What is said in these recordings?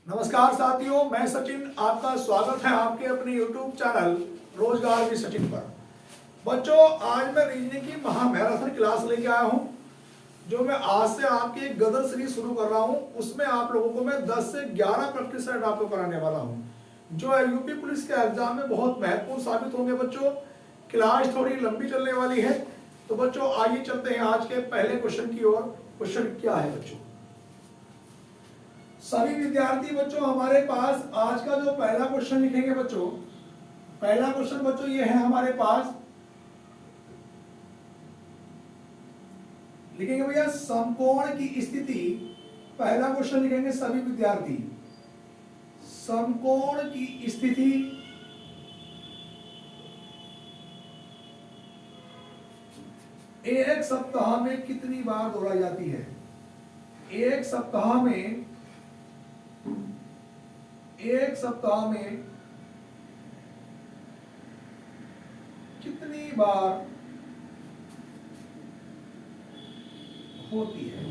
नमस्कार साथियों, मैं सचिन। आपका स्वागत है आपके अपने YouTube चैनल रोजगार भी सचिन पर। बच्चों, आज मैं रीजनिंग की महामैराथन क्लास लेके आया हूं, जो मैं आज से आपकी एक गदर सीरीज शुरू कर रहा हूं। उसमें आप लोगों को मैं 10 से 11 प्रैक्टिस सेट आपको कराने वाला हूं, जो यूपी पुलिस के एग्जाम में बहुत महत्वपूर्ण साबित होंगे। बच्चों, क्लास थोड़ी लंबी चलने वाली है, तो बच्चों आइए चलते हैं आज के पहले क्वेश्चन की ओर। क्वेश्चन क्या है बच्चों? सभी विद्यार्थी बच्चों हमारे पास आज का जो पहला क्वेश्चन लिखेंगे बच्चों, पहला क्वेश्चन बच्चों ये है हमारे पास। लिखेंगे भैया समकोण की स्थिति। पहला क्वेश्चन लिखेंगे सभी विद्यार्थी, समकोण की स्थिति एक सप्ताह में कितनी बार दोहराई जाती है? एक सप्ताह में कितनी बार होती है?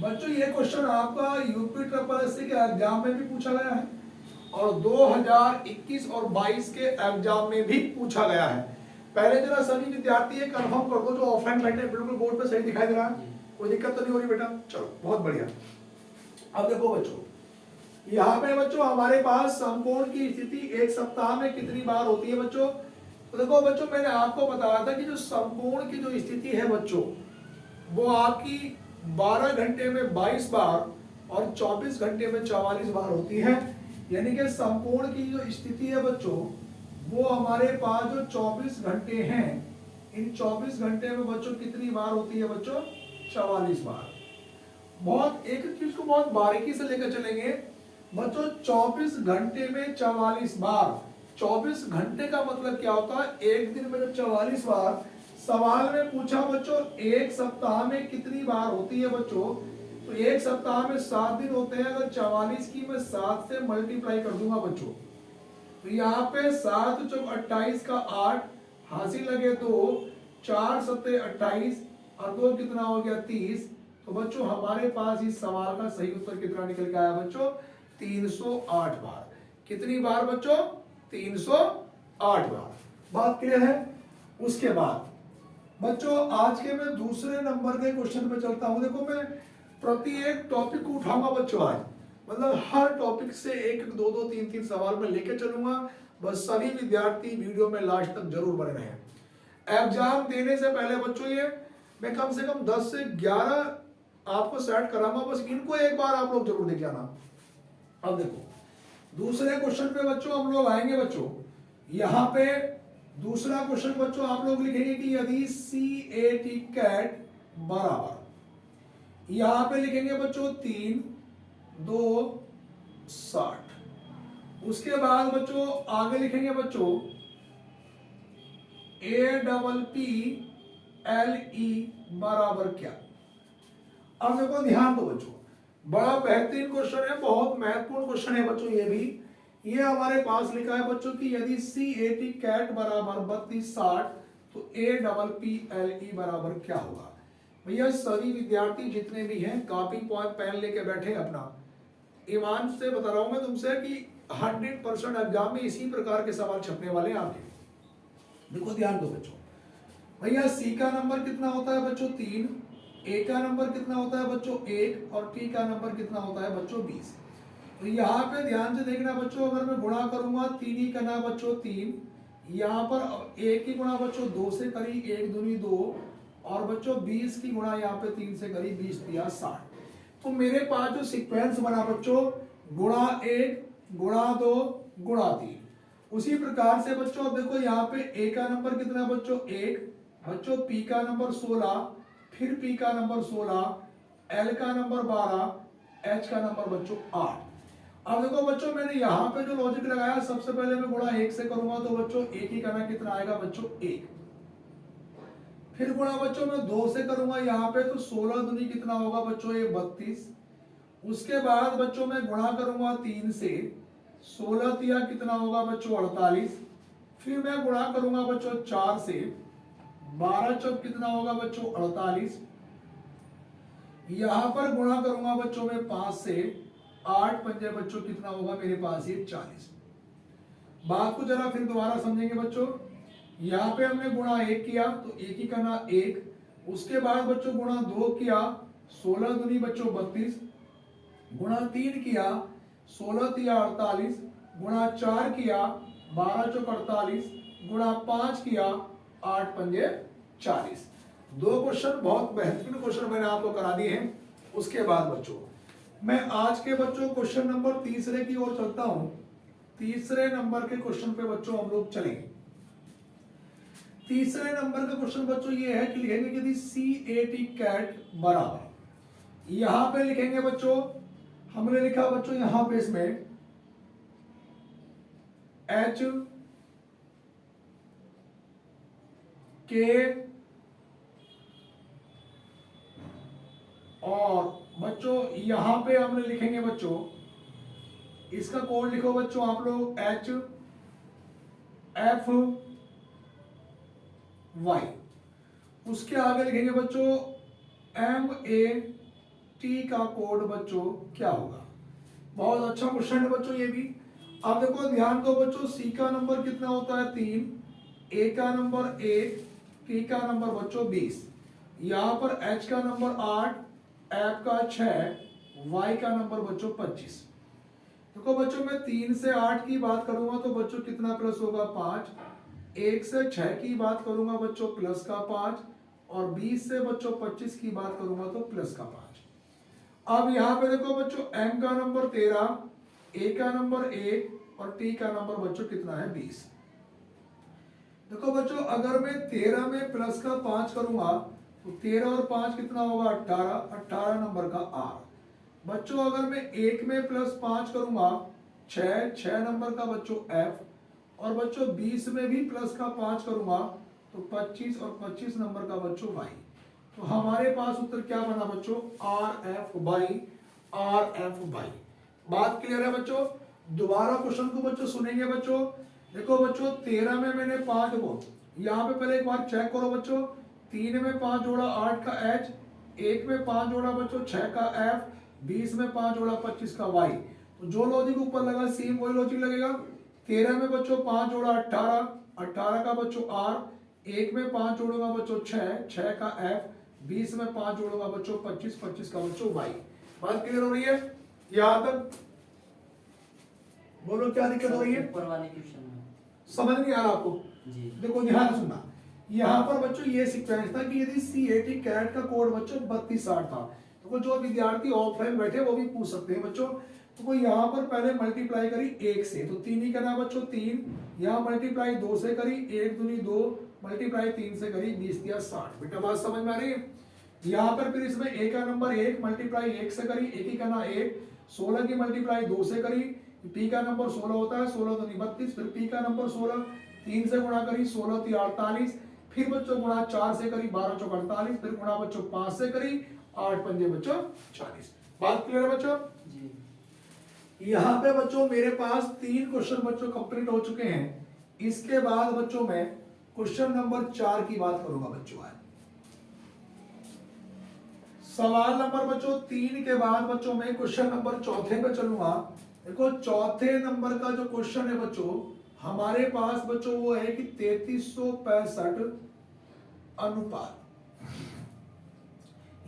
बच्चों ये क्वेश्चन आपका यूपी ट्रिपल एससी के एग्जाम में भी पूछा गया है और 2021 और 22 के एग्जाम में भी पूछा गया है। पहले जरा सभी विद्यार्थी ये कंफर्म कर दो जो ऑफलाइन बैठे, बिल्कुल बोर्ड पे सही दिखाई दे रहा है, कोई दिक्कत तो नहीं हो रही बेटा? चलो बहुत बढ़िया। अब देखो बच्चों, यहाँ पे बच्चों हमारे पास समकोण की स्थिति एक सप्ताह में कितनी बार होती है बच्चों? तो देखो बच्चों, मैंने आपको बताया था कि जो समकोण की जो स्थिति है बच्चों, वो आपकी 12 घंटे में 22 बार और 24 घंटे में 44 बार होती है। यानी कि समकोण की जो स्थिति है बच्चों, वो हमारे पास जो 24 घंटे हैं, इन 24 घंटे में बच्चों कितनी बार होती है बच्चों? 44 बार। बहुत एक चीज को बहुत बारीकी से लेकर चलेंगे बच्चों। 24 घंटे में 44 बार, 24 घंटे का मतलब क्या होता है? एक दिन में जब 44 बार, सवाल में पूछा बच्चों एक सप्ताह में कितनी बार होती है बच्चों, तो एक सप्ताह में 7 दिन होते हैं। अगर 44 की मैं 7 से मल्टीप्लाई कर दूंगा बच्चों, तो यहाँ पे 7 चौक 28 का 8, हासिल लगे 2, 4 सत्ते 28 और 2 कितना हो गया 30। तो बच्चों हमारे पास इस सवाल का सही उत्तर कितना निकल के आया बच्चों? 308 बार। कितनी बार बच्चों? 308 बार। बात क्लियर है? उसके बाद बच्चों आज के मैं दूसरे नंबर के क्वेश्चन पे चलता हूं। देखो मैं प्रति एक टॉपिक को उठाऊंगा बच्चों आज, मतलब हर टॉपिक से एक दो दो तीन तीन सवाल मैं लेके चलूंगा। बस सभी विद्यार्थी वीडियो में लास्ट तक जरूर बने रहें। एग्जाम देने से पहले बच्चों ये मैं कम से कम 10 से 11 आपको सेट कराऊंगा, बस इनको एक बार आप लोग जरूर देख जाना। अब देखो दूसरे क्वेश्चन पे बच्चों हम लोग आएंगे बच्चों। यहाँ पे दूसरा क्वेश्चन बच्चों आप लोग लिखेंगे कि यदि CAT कैट बराबर, यहां पे लिखेंगे बच्चों 3 2 60। उसके बाद बच्चों आगे लिखेंगे बच्चों APPLE बराबर क्या? अब देखो ध्यान दो बच्चों, बड़ा बेहतरीन क्वेश्चन है, बहुत महत्वपूर्ण क्वेश्चन है बच्चों। ये भी ये हमारे पास लिखा है बच्चों कि यदि CAT कैट बराबर 3260 तो APPLE बराबर क्या होगा? भैया सभी विद्यार्थी जितने भी हैं कॉपी पेन लेके बैठे अपना। ईमान से बता रहा हूं मैं तुमसे कि 100% एग्जाम में इसी प्रकार के सवाल छपने वाले हैं आपके। देखो ध्यान दो बच्चों, भैया C का नंबर कितना होता है बच्चों? 3, A का नंबर कितना होता है बच्चों? 1 और P का नंबर कितना होता है बच्चों? 20। तो यहाँ पे ध्यान से देखना बच्चों, अगर मैं गुणा करूंगा 3 ही करना बच्चों 3, यहाँ पर 1 की गुणा बच्चों 2 से करी, 1 दूनी 2 और बच्चों 20 की गुणा यहाँ पे 3 से करी, 20 दिया 60। तो मेरे पास जो सीक्वेंस बना बच्चों, गुणा 1 गुणा 2 गुणा 3, उसी प्रकार से बच्चों अब देखो यहाँ पे A का नंबर कितना बच्चों? 1, बच्चों P का नंबर 16, फिर P का नंबर 16, L का नंबर 12, H का नंबर बच्चों 8। अब देखो बच्चों मैंने यहाँ पे जो लॉजिक लगाया, सबसे पहले मैं गुणा 1 से करूंगा तो बच्चों 1 ही करना, कितना आएगा बच्चों? 1। फिर गुणा बच्चों मैं 2 से करूंगा यहाँ पे, तो 16 दूनी कितना होगा बच्चों? ये 32। उसके बाद बच्चों मैं गुणा करूंगा 3 से, 16 तिया कितना होगा बच्चों? 48। फिर मैं गुणा करूंगा बच्चों 4 से, 12 चौक कितना होगा बच्चों? 48। यहां पर गुणा करूंगा बच्चों में 5 से, 8 पंजे बच्चों कितना होगा मेरे पास ये 40। बात को जरा फिर दोबारा समझेंगे बच्चों। यहाँ पे हमने गुणा 1 किया तो 1 ही करना 1, उसके बाद बच्चों गुणा 2 किया 16 दूनी बच्चों 32, गुणा 3 किया 16 तिया 48, गुणा 4 किया 12 चौक 48, गुणा 5 किया 8 पंजे 40। दो क्वेश्चन बहुत बेहतरीन क्वेश्चन मैंने आपको करा दिए हैं। उसके बाद बच्चों मैं आज के बच्चों क्वेश्चन नंबर तीसरे की ओर चलता हूं। तीसरे नंबर के क्वेश्चन पे बच्चों हम लोग चलेंगे। तीसरे नंबर का क्वेश्चन बच्चों ये है कि लिखेंगे कि यदि CAT कैट बराबर, यहां पे लिखेंगे बच्चों, हमने लिखा बच्चों यहां पे इसमें H K और बच्चों यहां पे हमने लिखेंगे बच्चों, इसका कोड लिखो बच्चों आप लोग HFY, उसके आगे लिखेंगे बच्चों MAT का कोड बच्चों क्या होगा। बहुत अच्छा क्वेश्चन है बच्चों ये भी। अब देखो ध्यान दो बच्चों, C का नंबर कितना होता है 3, A का नंबर 1, T का नंबर बच्चों 20, यहां पर H का नंबर 8, F का 6, Y का नंबर बच्चों 25। देखो बच्चों मैं 3 से 8 की बात करूंगा तो बच्चों कितना प्लस होगा 5, 1 से 6 की बात करूंगा बच्चों प्लस का 5, और 20 से बच्चों 25 की बात करूंगा तो प्लस का 5। अब यहां पे देखो बच्चों M का नंबर 13, A का नंबर 1 और T का नंबर बच्चों कितना है 20। देखो बच्चों अगर मैं 13 में प्लस का 5 करूंगा तो 13 और 5 कितना होगा 18, 18 नंबर का R। बच्चों अगर मैं 1 में प्लस 5 करूंगा 6, 6 नंबर का बच्चों F, और बच्चों 20 में भी प्लस का 5 करूंगा तो 25 और 25 नंबर का बच्चों Y। तो हमारे पास उत्तर क्या बना बच्चों RFY। बात क्लियर है बच्चों। दोबारा क्वेश्चन को बच्चों सुनेंगे बच्चों। देखो बच्चों 13 में मैंने 5 को यहाँ पे पहले एक बार चेक करो बच्चों, 3 में 5 जोड़ा 8 का H, 1 में 5 जोड़ा बच्चों 6 का F, 20 में 5 जोड़ा 25 का Y। तो जो लॉजिक ऊपर लगा सेम वही लॉजिक लगेगा। 13 में बच्चों 5 जोड़ा 18, 18 का बच्चों R, 1 में 5 जोड़ूंगा बच्चों 6, 6 का F, 20 में 5 जोड़ूंगा बच्चों 25, 25 का बच्चों Y। बात क्लियर हो रही है यहां तक? बोलो क्या दिक्कत हो रही है? ऊपर वाले क्वेश्चन में समझ नहीं आ रहा आपको? जी। देखो ध्यान से सुनना, यहाँ पर बच्चों ये सीक्वेंस था कि यदि CAT कैट का कोड बच्चों 3260 था, तो जो विद्यार्थी ऑफलाइन बैठे वो भी पूछ सकते हैं बच्चों। तो वो यहाँ पर पहले मल्टीप्लाई करी 1 से, तो 3 ही करना बच्चों 3, यहाँ मल्टीप्लाई 2 से करी, 1 दूनी 2, मल्टीप्लाई 3 से करी 20 या 60। बेटा बात समझ में आ रही है? यहाँ पर फिर इसमें A का नंबर 1 मल्टीप्लाई 1 से करी, 1 ही करना 1, 16 की मल्टीप्लाई 2 से करी, P का नंबर 16 होता है, 16 दूनी 32, फिर P का नंबर 16, 3 से गुणा करी, 16 ती 48, फिर बच्चों गुणा 4 से करी, 12 चौक 48, फिर गुणा बच्चों 5 से करी, 8 पंजे बच्चों 40। बात क्लियर है बच्चों? जी। यहाँ पे बच्चों मेरे पास 3 क्वेश्चन बच्चों कंप्लीट हो चुके हैं। इसके बाद बच्चों मैं क्वेश्चन नंबर 4 की बात करूंगा बच्चों। आज सवाल नंबर बच्चों 3 के बाद बच्चों मैं क्वेश्चन नंबर 4 पे चलूंगा। देखो चौथे नंबर का जो क्वेश्चन है बच्चों हमारे पास बच्चों वो है कि 3365 अनुपात।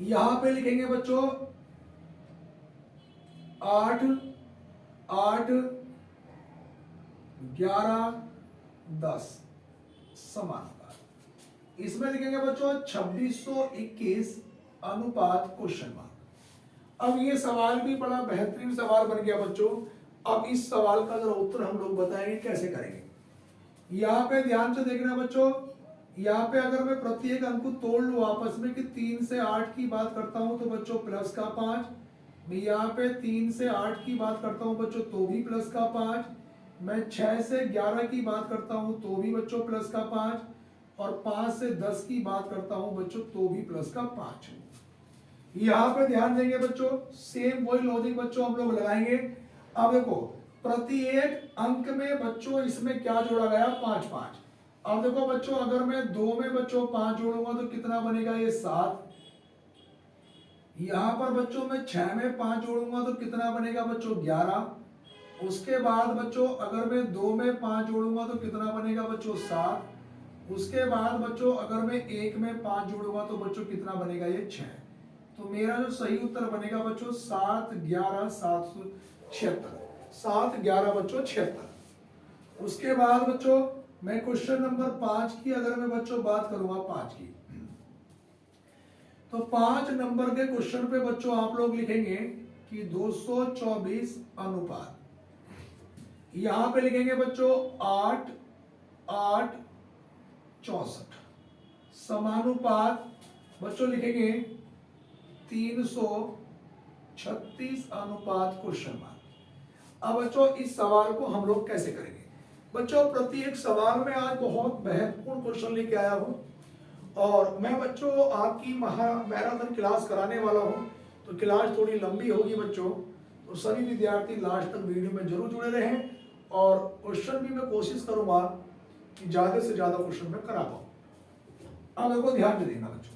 यहां पे लिखेंगे बच्चों 8, 8, 11, 10 समानुपात। इसमें लिखेंगे बच्चों 2621 अनुपात क्वेश्चन मार्क। अब ये सवाल भी बड़ा बेहतरीन सवाल बन गया बच्चों। अब इस सवाल का जरा उत्तर हम लोग बताएंगे कैसे करेंगे। यहाँ पे ध्यान से देखना बच्चों, यहाँ पे अगर मैं प्रत्येक अंक को तोड़ लूं आपस में कि 3 से 8 की बात करता हूं तो बच्चों प्लस का 5, मैं यहाँ पे 3 से 8 की बात करता हूं बच्चों तो भी प्लस का 5, मैं 6 से 11 की बात करता हूं तो भी बच्चों प्लस का 5, और 5 से 10 की बात करता हूं बच्चों तो भी प्लस का 5। यहां पे ध्यान देंगे बच्चों, सेम वही लॉजिक बच्चों हम लोग लगाएंगे। अब देखो प्रत्येक अंक में बच्चों इसमें क्या जोड़ा गया 5 5। अब देखो बच्चों अगर मैं 2 में बच्चों 5 जोड़ूंगा तो कितना बनेगा ये 7, यहाँ पर बच्चों मैं 6 में 5 जोड़ूंगा तो कितना बनेगा बच्चों 11। उसके बाद बच्चों अगर मैं 2 में 5 जोड़ूंगा तो कितना बनेगा बच्चों 7। उसके बाद बच्चों अगर मैं 1 में 5 जोड़ूंगा तो बच्चों कितना बनेगा ये 6। तो मेरा जो सही उत्तर बनेगा बच्चों 7 11 776। 7 11 बच्चों 76। उसके बाद बच्चों मैं क्वेश्चन नंबर 5 की अगर मैं बच्चों बात करूंगा 5 की, तो 5 नंबर के क्वेश्चन पे बच्चों आप लोग लिखेंगे कि 224 अनुपात, यहां पे लिखेंगे बच्चों 8 8 64 समानुपात बच्चों लिखेंगे 336 अनुपात क्वेश्चन मार्क। अब बच्चों इस सवाल को हम लोग कैसे करेंगे बच्चों, प्रति एक सवाल में आज बहुत महत्वपूर्ण क्वेश्चन लेके आया हूं और मैं बच्चों आपकी मैराथन क्लास कराने वाला हूं, तो क्लास थोड़ी लंबी होगी बच्चों, तो सभी विद्यार्थी लास्ट तक वीडियो में जरूर जुड़े रहें और क्वेश्चन भी मैं कोशिश करूंगा कि ज्यादा से ज्यादा क्वेश्चन मैं करा पाऊं। अब देखो ध्यान से देखना बच्चों,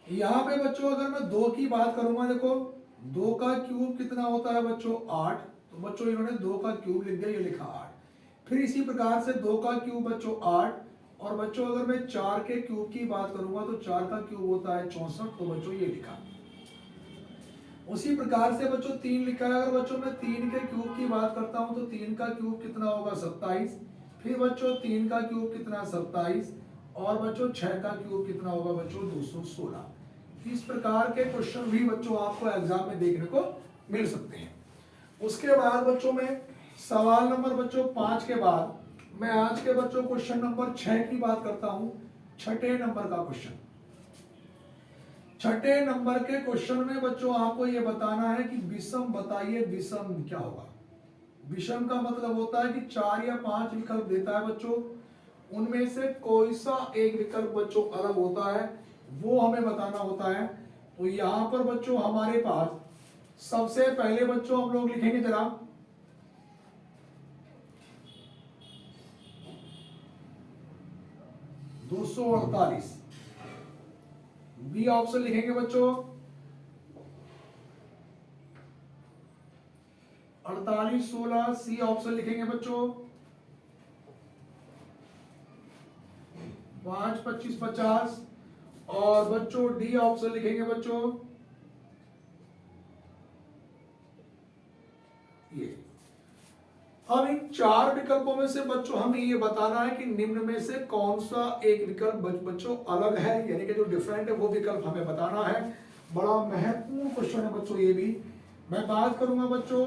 यहां पे बच्चों अगर मैं 2 की बात करूंगा, देखो 2 का क्यूब कितना होता है बच्चों 8, तो बच्चों इन्होंने 2 का क्यूब लिख दिया, ये लिखा 8। फिर इसी प्रकार से 2 का क्यूब बच्चों 8, और बच्चों अगर मैं 4 के क्यूब की बात करूंगा तो 4 का क्यूब होता है 64, तो बच्चों ये लिखा। उसी प्रकार से बच्चों 3 लिखा है, अगर बच्चों मैं 3 के क्यूब की बात करता हूं तो 3 का क्यूब कितना होगा 27। फिर बच्चों 3 का क्यूब कितना 27, और बच्चों 6 का क्यूब कितना होगा बच्चों 216। इस प्रकार के क्वेश्चन भी बच्चों आपको एग्जाम में देखने को मिल सकते हैं। उसके बाद बच्चों में सवाल नंबर बच्चों 5 के बाद मैं आज के बच्चों क्वेश्चन नंबर 6 की बात करता हूं। छठे नंबर का क्वेश्चन, छठे नंबर के क्वेश्चन में बच्चों आपको यह बताना है कि विषम बताइए, विषम क्या होगा। विषम का मतलब होता है कि 4 या 5 विकल्प देता है बच्चों, उनमें से कोई सा एक विकल्प बच्चों अलग होता है वो हमें बताना होता है। तो यहां पर बच्चों हमारे पास सबसे पहले बच्चों हम लोग लिखेंगे जरा 248, बी ऑप्शन लिखेंगे बच्चों 48 16, सी ऑप्शन लिखेंगे बच्चों 5 25 50, और बच्चों डी ऑप्शन लिखेंगे बच्चों ये। अब इन 4 विकल्पों में से बच्चों हमें ये बताना है कि निम्न में से कौन सा एक विकल्प बच्चों अलग है, यानी कि जो डिफरेंट है वो विकल्प हमें बताना है। बड़ा महत्वपूर्ण क्वेश्चन है बच्चों ये भी। मैं बात करूंगा बच्चों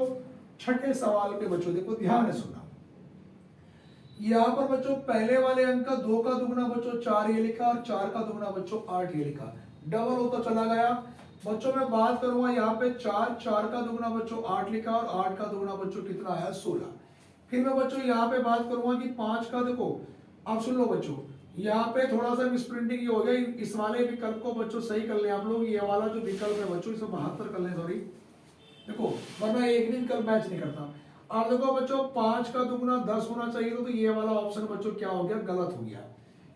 छठे सवाल पे, बच्चों देखो ध्यान से सुनना। यहां पर बच्चों पहले वाले अंक का 2 का दुगना बच्चों 4 ये लिखा, और 4 का दुगना बच्चों 8 ये लिखा, डबल होता चला गया। बच्चों मैं बात करूंगा यहाँ पे 4 का दुगना बच्चों 8 लिखा, और 8 का दुगना बच्चों कितना आया 16। फिर मैं बच्चों यहाँ पे बात करूंगा कि 5 का, देखो अब सुन लो बच्चों, यहाँ पे थोड़ा सा मिसप्रिंटिंग ये हो गया, इस वाले विकल्प को बच्चों सही कर ले आप लोग। ये वाला जो विकल्प है बच्चों इसे 72 कर ले, सॉरी देखो, वरना एक भी विकल्प मैच नहीं करता। अब देखो बच्चों 5 का दुगना 10 होना चाहिए, तो ये वाला ऑप्शन बच्चों क्या हो गया, गलत हो गया।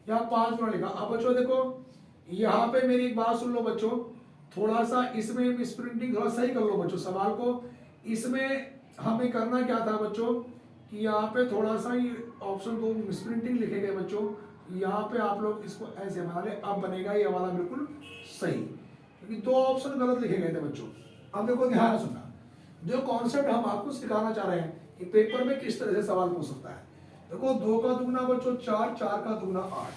यहाँ 5 गुना लिखा। अब बच्चों देखो यहाँ पे मेरी एक बात सुन लो बच्चों, थोड़ा सा इसमें मिसप्रिंटिंग थोड़ा सही कर लो बच्चों सवाल को। इसमें हमें करना क्या था बच्चों कि यहाँ पे थोड़ा सा ये ऑप्शन को मिसप्रिंटिंग लिखे गए बच्चों, यहाँ पे आप लोग इसको ऐसे बना ले, अब बनेगा ये वाला बिल्कुल सही, क्योंकि 2 ऑप्शन गलत लिखे गए थे बच्चों। अब देखो ध्यान सुनना, जो कॉन्सेप्ट हम आपको सिखाना चाह रहे हैं कि पेपर में किस तरह से सवाल पूछ सकता है। देखो 2 का दुगना बच्चों 4, 4 का दुगना 8,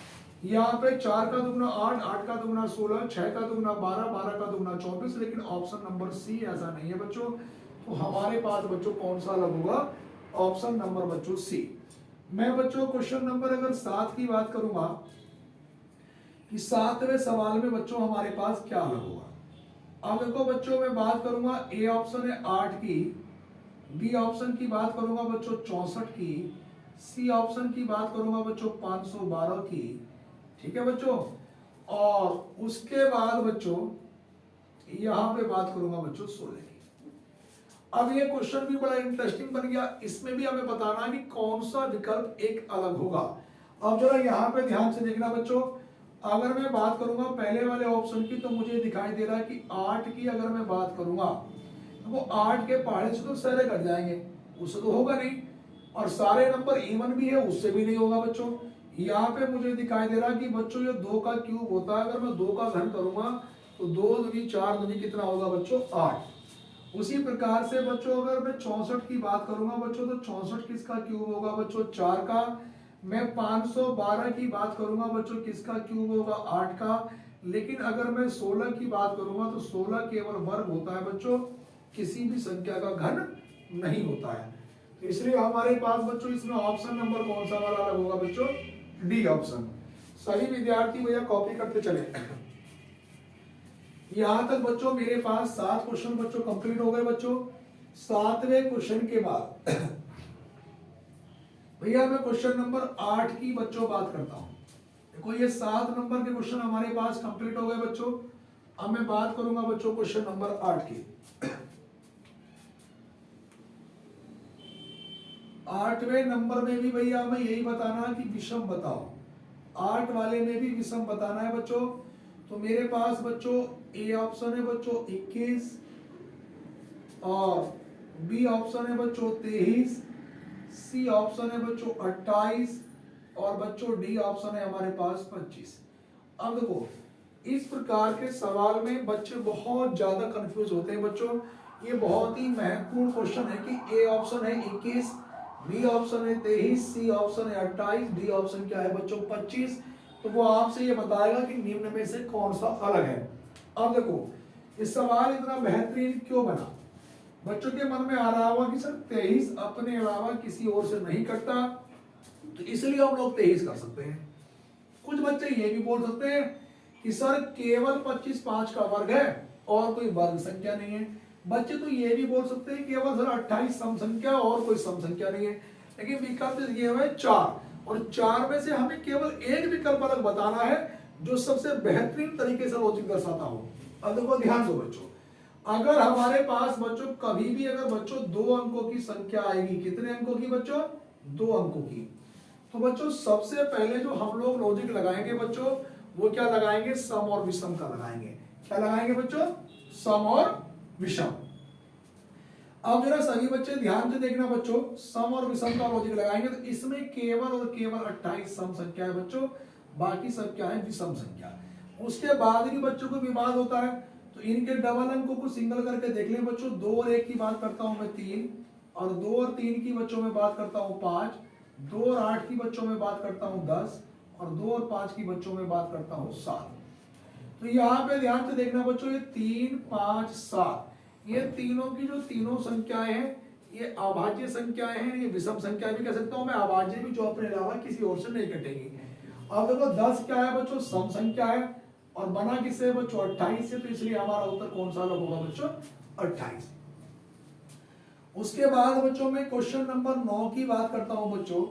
यहाँ पे 4 का दुगना 8, 8 का दुगना 16, 6 का दुगना 12, 12 का दुगना 24, लेकिन ऑप्शन नंबर सी ऐसा नहीं है बच्चों। तो हमारे पास बच्चों कौन सा अलग होगा, ऑप्शन नंबर बच्चों सी। मैं बच्चों क्वेश्चन नंबर अगर 7 की बात करूंगा कि 7वें सवाल में बच्चों हमारे पास क्या अलग होगा। अब देखो बच्चों मैं बात करूंगा ए ऑप्शन है 8 की, बी ऑप्शन की बात करूंगा बच्चों 64 की, सी ऑप्शन की बात करूंगा बच्चों 512 की, ठीक है बच्चों। और उसके बाद बच्चों यहां पे बात करूंगा बच्चों 16 की। अब ये क्वेश्चन भी बड़ा इंटरेस्टिंग बन गया, इसमें भी हमें बताना है कि कौन सा विकल्प एक अलग होगा। अब जरा यहाँ पे ध्यान से देखना बच्चों, अगर मैं बात करूंगा पहले वाले ऑप्शन की तो मुझे दिखाई दे रहा है कि 8 की अगर मैं बात करूंगा तो वो 8 के पहाड़े से तो सारे कट जाएंगे, उससे तो होगा नहीं। और सारे नंबर इवन भी है, उससे भी नहीं होगा बच्चों। यहाँ पे मुझे दिखाई दे रहा कि बच्चों ये 2 का क्यूब होता है, अगर मैं 2 का घन करूंगा तो 2 दूनी 4 दूनी कितना होगा बच्चों 8। उसी प्रकार से बच्चों अगर मैं 64 की बात करूंगा बच्चों तो 64 किसका क्यूब होगा बच्चों 4 का। मैं 512 की बात करूंगा बच्चों किसका क्यूब होगा 8 का। लेकिन अगर मैं 16 की बात करूंगा तो 16 केवल वर्ग होता है बच्चों, किसी भी संख्या का घन नहीं होता है। तो इसलिए हमारे पास बच्चों इसमें ऑप्शन नंबर कौन सा वाला अलग होगा बच्चों, डी ऑप्शन। सभी विद्यार्थी भैया कॉपी करते चले। यहां तक बच्चों मेरे पास 7 क्वेश्चन बच्चों कंप्लीट हो गए बच्चों। 7वें क्वेश्चन के बाद भैया मैं क्वेश्चन नंबर 8 की बच्चों बात करता हूं। देखो ये 7 नंबर के क्वेश्चन हमारे पास कंप्लीट हो गए बच्चों। अब मैं बात करूंगा बच्चों क्वेश्चन नंबर 8 की। 8वें नंबर में भी भैया हमें यही बताना कि विषम बताओ। 8 वाले में भी विषम बताना है बच्चों। तो मेरे पास बच्चों ए ऑप्शन है बच्चों 21 और बी ऑप्शन है बच्चों 23, सी ऑप्शन है बच्चों 28 और बच्चों डी ऑप्शन है हमारे पास 25। अब देखो इस प्रकार के सवाल में बच्चे बहुत ज्यादा कंफ्यूज होते हैं बच्चों। ये बहुत ही महत्वपूर्ण क्वेश्चन है कि ए ऑप्शन है 21, बी ऑप्शन है 23, सी ऑप्शन है 28, डी ऑप्शन क्या है बच्चों 25। तो वो आपसे ये बताएगा कि निम्न में से कौन सा अलग है। अब देखो इस सवाल इतना बेहतरीन क्यों बना, बच्चों के मन में आ रहा होगा कि सर 23 अपने अलावा किसी और से नहीं कटता, तो इसलिए हम लोग 23 कर सकते हैं। कुछ बच्चे ये भी बोल सकते हैं कि सर केवल 25 5 का वर्ग है और कोई वर्ग संख्या नहीं है। बच्चे तो ये भी बोल सकते हैं केवल सर 28 सम संख्या और कोई सम संख्या नहीं है। लेकिन विकल्प ये हुए 4 और 4 में से हमें केवल एक विकल्प अलग बताना है जो सबसे बेहतरीन तरीके से लॉजिक दर्शाता हो। अब देखो ध्यान दो बच्चों, अगर हमारे पास बच्चों कभी भी अगर बच्चों 2 अंकों की संख्या आएगी, कितने अंकों की बच्चों 2 अंकों की, तो बच्चों सबसे पहले जो हम लोग लॉजिक लगाएंगे बच्चों वो क्या लगाएंगे, सम और विषम का लगाएंगे। क्या लगाएंगे बच्चों, सम और विषम। अब जरा सभी बच्चे ध्यान से देखना बच्चों, सम और विषम का लॉजिक लगाएंगे तो इसमें केवल और केवल 28 सम संख्या है बच्चों, बाकी सब क्या है विषम संख्या। उसके बाद ही बच्चों को विवाद होता है, तो इनके डबल अंकों को सिंगल करके देख लें बच्चों। 2 और 1 की बात करता हूं मैं 3, और 2 और 3 की बच्चों में बात करता हूं 5, 2 और 8 की बच्चों में बात करता हूं 10 और 2 और 5 की बच्चों में बात करता हूं 7। तो यहाँ पे ध्यान से देखना बच्चों, ये 3 5 7 ये तीनों की जो तीनों संख्याएं हैं ये अभाज्य संख्याएं हैं, ये विषम संख्या भी कह सकता हूं मैं, अभाज्य भी जो अपने अलावा किसी और से नहीं कटेगी। अब देखो 10 क्या है बच्चों, सम संख्या है और बना किससे है बच्चों 28 से, तो इसलिए हमारा उत्तर कौन सा अलग होगा बच्चों 28। उसके बाद बच्चों में क्वेश्चन नंबर 9 की बात करता हूं बच्चों।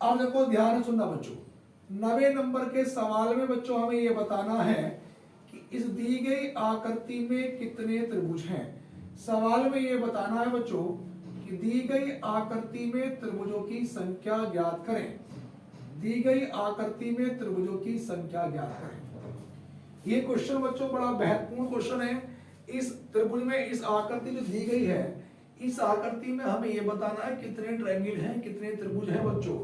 अब देखो ध्यान से सुनना बच्चों, 9वें नंबर के सवाल में बच्चों हमें यह बताना है कि इस दी गई आकृति में कितने त्रिभुज हैं। सवाल में यह बताना है बच्चों कि दी गई आकृति में त्रिभुजों की संख्या ज्ञात करें। दी गई आकृति में त्रिभुजों की संख्या ज्ञात करें। ये क्वेश्चन बच्चों बड़ा महत्वपूर्ण क्वेश्चन है। इस त्रिभुज में इस आकृति जो दी गई है, इस आकृति में हमें यह बताना है कितने ट्रायंगल हैं, कितने त्रिभुज हैं बच्चों।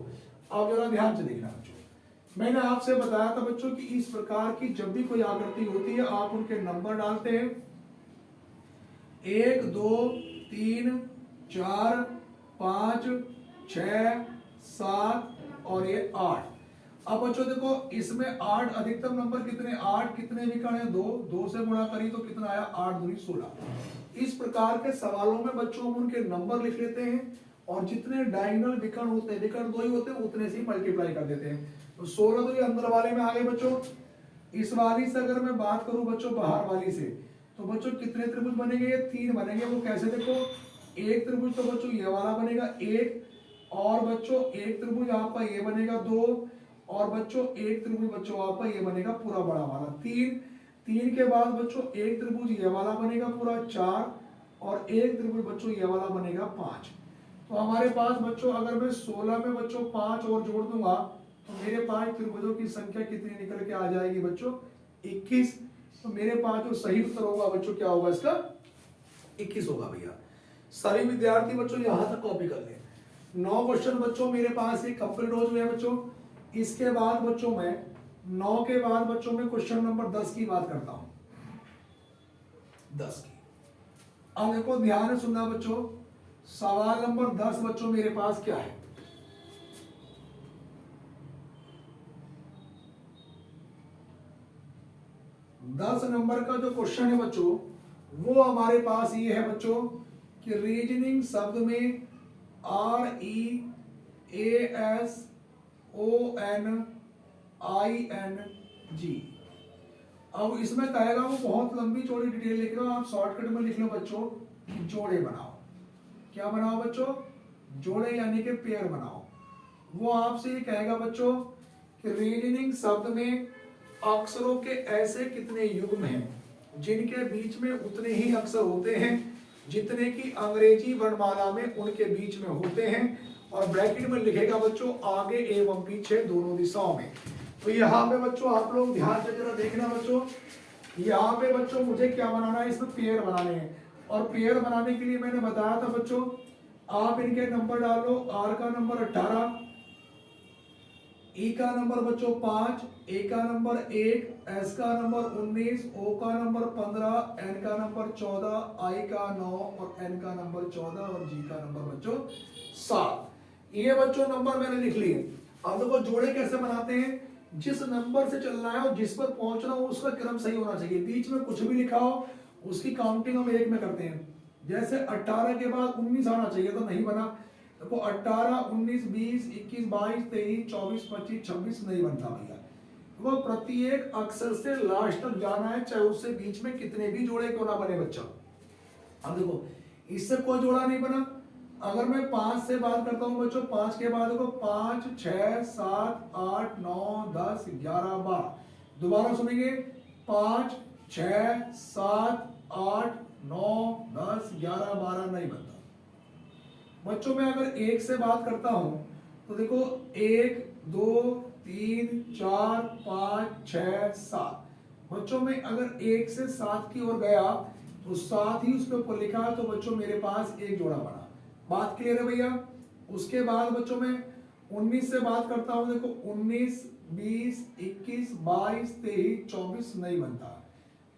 आप जरा ध्यान से देखना बच्चों, मैंने आपसे बताया था बच्चों कि इस प्रकार की जब भी कोई आकृति होती है आप उनके नंबर डालते हैं 1 2 3 4 5 6 7 और ये 8। अब बच्चों देखो इसमें 8 अधिकतम नंबर कितने, 8 कितने विकर्ण है 2, 2 से गुणा करी तो कितना आया 8 दूनी 16। इस प्रकार के सवालों में बच्चों हम उनके नंबर लिख लेते हैं और जितने डायगोनल विकर्ण होते हैं, विकर्ण 2 ही होते हैं, उतने से ही मल्टीप्लाई कर देते हैं। तो 16 तो ये अंदर वाले में आ गए बच्चों। इस वाली से अगर मैं बात करूं बच्चों बाहर वाली से, तो बच्चों कितने त्रिभुज बनेंगे, ये 3 बनेंगे। वो कैसे, देखो एक त्रिभुज तो बच्चों ये वाला बनेगा 1, और बच्चों एक त्रिभुज आपका ये बनेगा 2, और बच्चों एक त्रिभुज बच्चों आपका ये बनेगा पूरा बड़ा वाला 3। 3 के बाद बच्चों एक त्रिभुज ये वाला बनेगा पूरा 4, और एक त्रिभुज बच्चों ये वाला बनेगा 5। तो हमारे पास बच्चों अगर मैं 16 में बच्चों 5 और जोड़ दूंगा तो मेरे पास त्रिभुजों की संख्या कितनी निकल के आ जाएगी बच्चों? 21। तो मेरे पास जो सही उत्तर होगा बच्चों क्या होगा इसका? 21 होगा भैया। सभी विद्यार्थी बच्चों यहां तक कॉपी कर लें। 9 क्वेश्चन बच्चों मेरे पास ये कंप्लीट हो चुके हैं बच्चों। इसके बाद बच्चों मैं 9 के बाद बच्चों में क्वेश्चन नंबर 10 की बात करता हूं। 10 की अब देखो ध्यान से सुनना बच्चों। सवाल नंबर 10 बच्चों मेरे पास क्या है? दस नंबर का जो क्वेश्चन है बच्चों वो हमारे पास ये है बच्चों कि रीजनिंग शब्द में REASONING। अब इसमें कहेगा वो बहुत लंबी चौड़ी डिटेल लिखेगा, आप शॉर्टकट में लिख लो बच्चों जोड़े बनाओ। क्या बनाओ बच्चों? जोड़े यानी कि पेयर बनाओ। वो आपसे ये कहेगा बच्चों कि रीजनिंग शब्द में अक्षरों के ऐसे कितने युग्म हैं जिनके बीच में उतने ही अक्षर होते हैं जितने की अंग्रेजी वर्णमाला में उनके बीच में होते हैं, और ब्रैकेट में लिखेगा बच्चों आगे एवं पीछे दोनों दिशाओं में। तो यहाँ पे बच्चों आप लोग ध्यान से जरा देखना बच्चों, यहाँ पे बच्चों मुझे क्या बनाना है? इसमें पेयर बनाने हैं। और पेयर बनाने के लिए मैंने बताया था बच्चों आप इनके नंबर डालो। आर का नंबर 18, ई का नंबर बच्चों 5, ए का नंबर 1, एस का नंबर 19, ओ का नंबर 15, एन का नंबर 14, आई का 9 और एन का नंबर 14 और जी का नंबर बच्चों 7। ये बच्चों नंबर मैंने लिख लिए। अब देखो जोड़े कैसे बनाते हैं? जिस नंबर से चलना है और जिस पर पहुंचना हो उसका क्रम सही होना चाहिए। बीच में कुछ भी लिखा हो उसकी काउंटिंग हम एक में करते हैं। जैसे 18 के बाद 19 आना चाहिए तो नहीं बना। देखो 18, 19, 20, 21, 22, 23, 24, 25, 26 नहीं बनता भैया। वो प्रत्येक अक्षर से लास्ट तक जाना है, चाहे उससे बीच में कितने भी जोड़े क्यों ना बने बच्चा। अब देखो इससे कोई जोड़ा नहीं बना। अगर मैं 5 से बात करता हूं बच्चों, 5 के बाद देखो 5, 6, 7, 8, 9, 10, 11, 12। दोबारा सुनेंगे 5, 6, 7, 8, 9, 10, 11, 12 नहीं बनता। बच्चों में अगर 1 से बात करता हूं तो देखो 1, 2, 3, 4, 5, 6, 7। बच्चों में अगर 1 से 7 की ओर गया तो 7 ही उसके ऊपर लिखा, तो बच्चों मेरे पास एक जोड़ा बना। बात क्लियर है भैया? उसके बाद बच्चों में 19 से बात करता हूं, देखो 19, 20, 21, 22, 23, 24 नहीं बनता।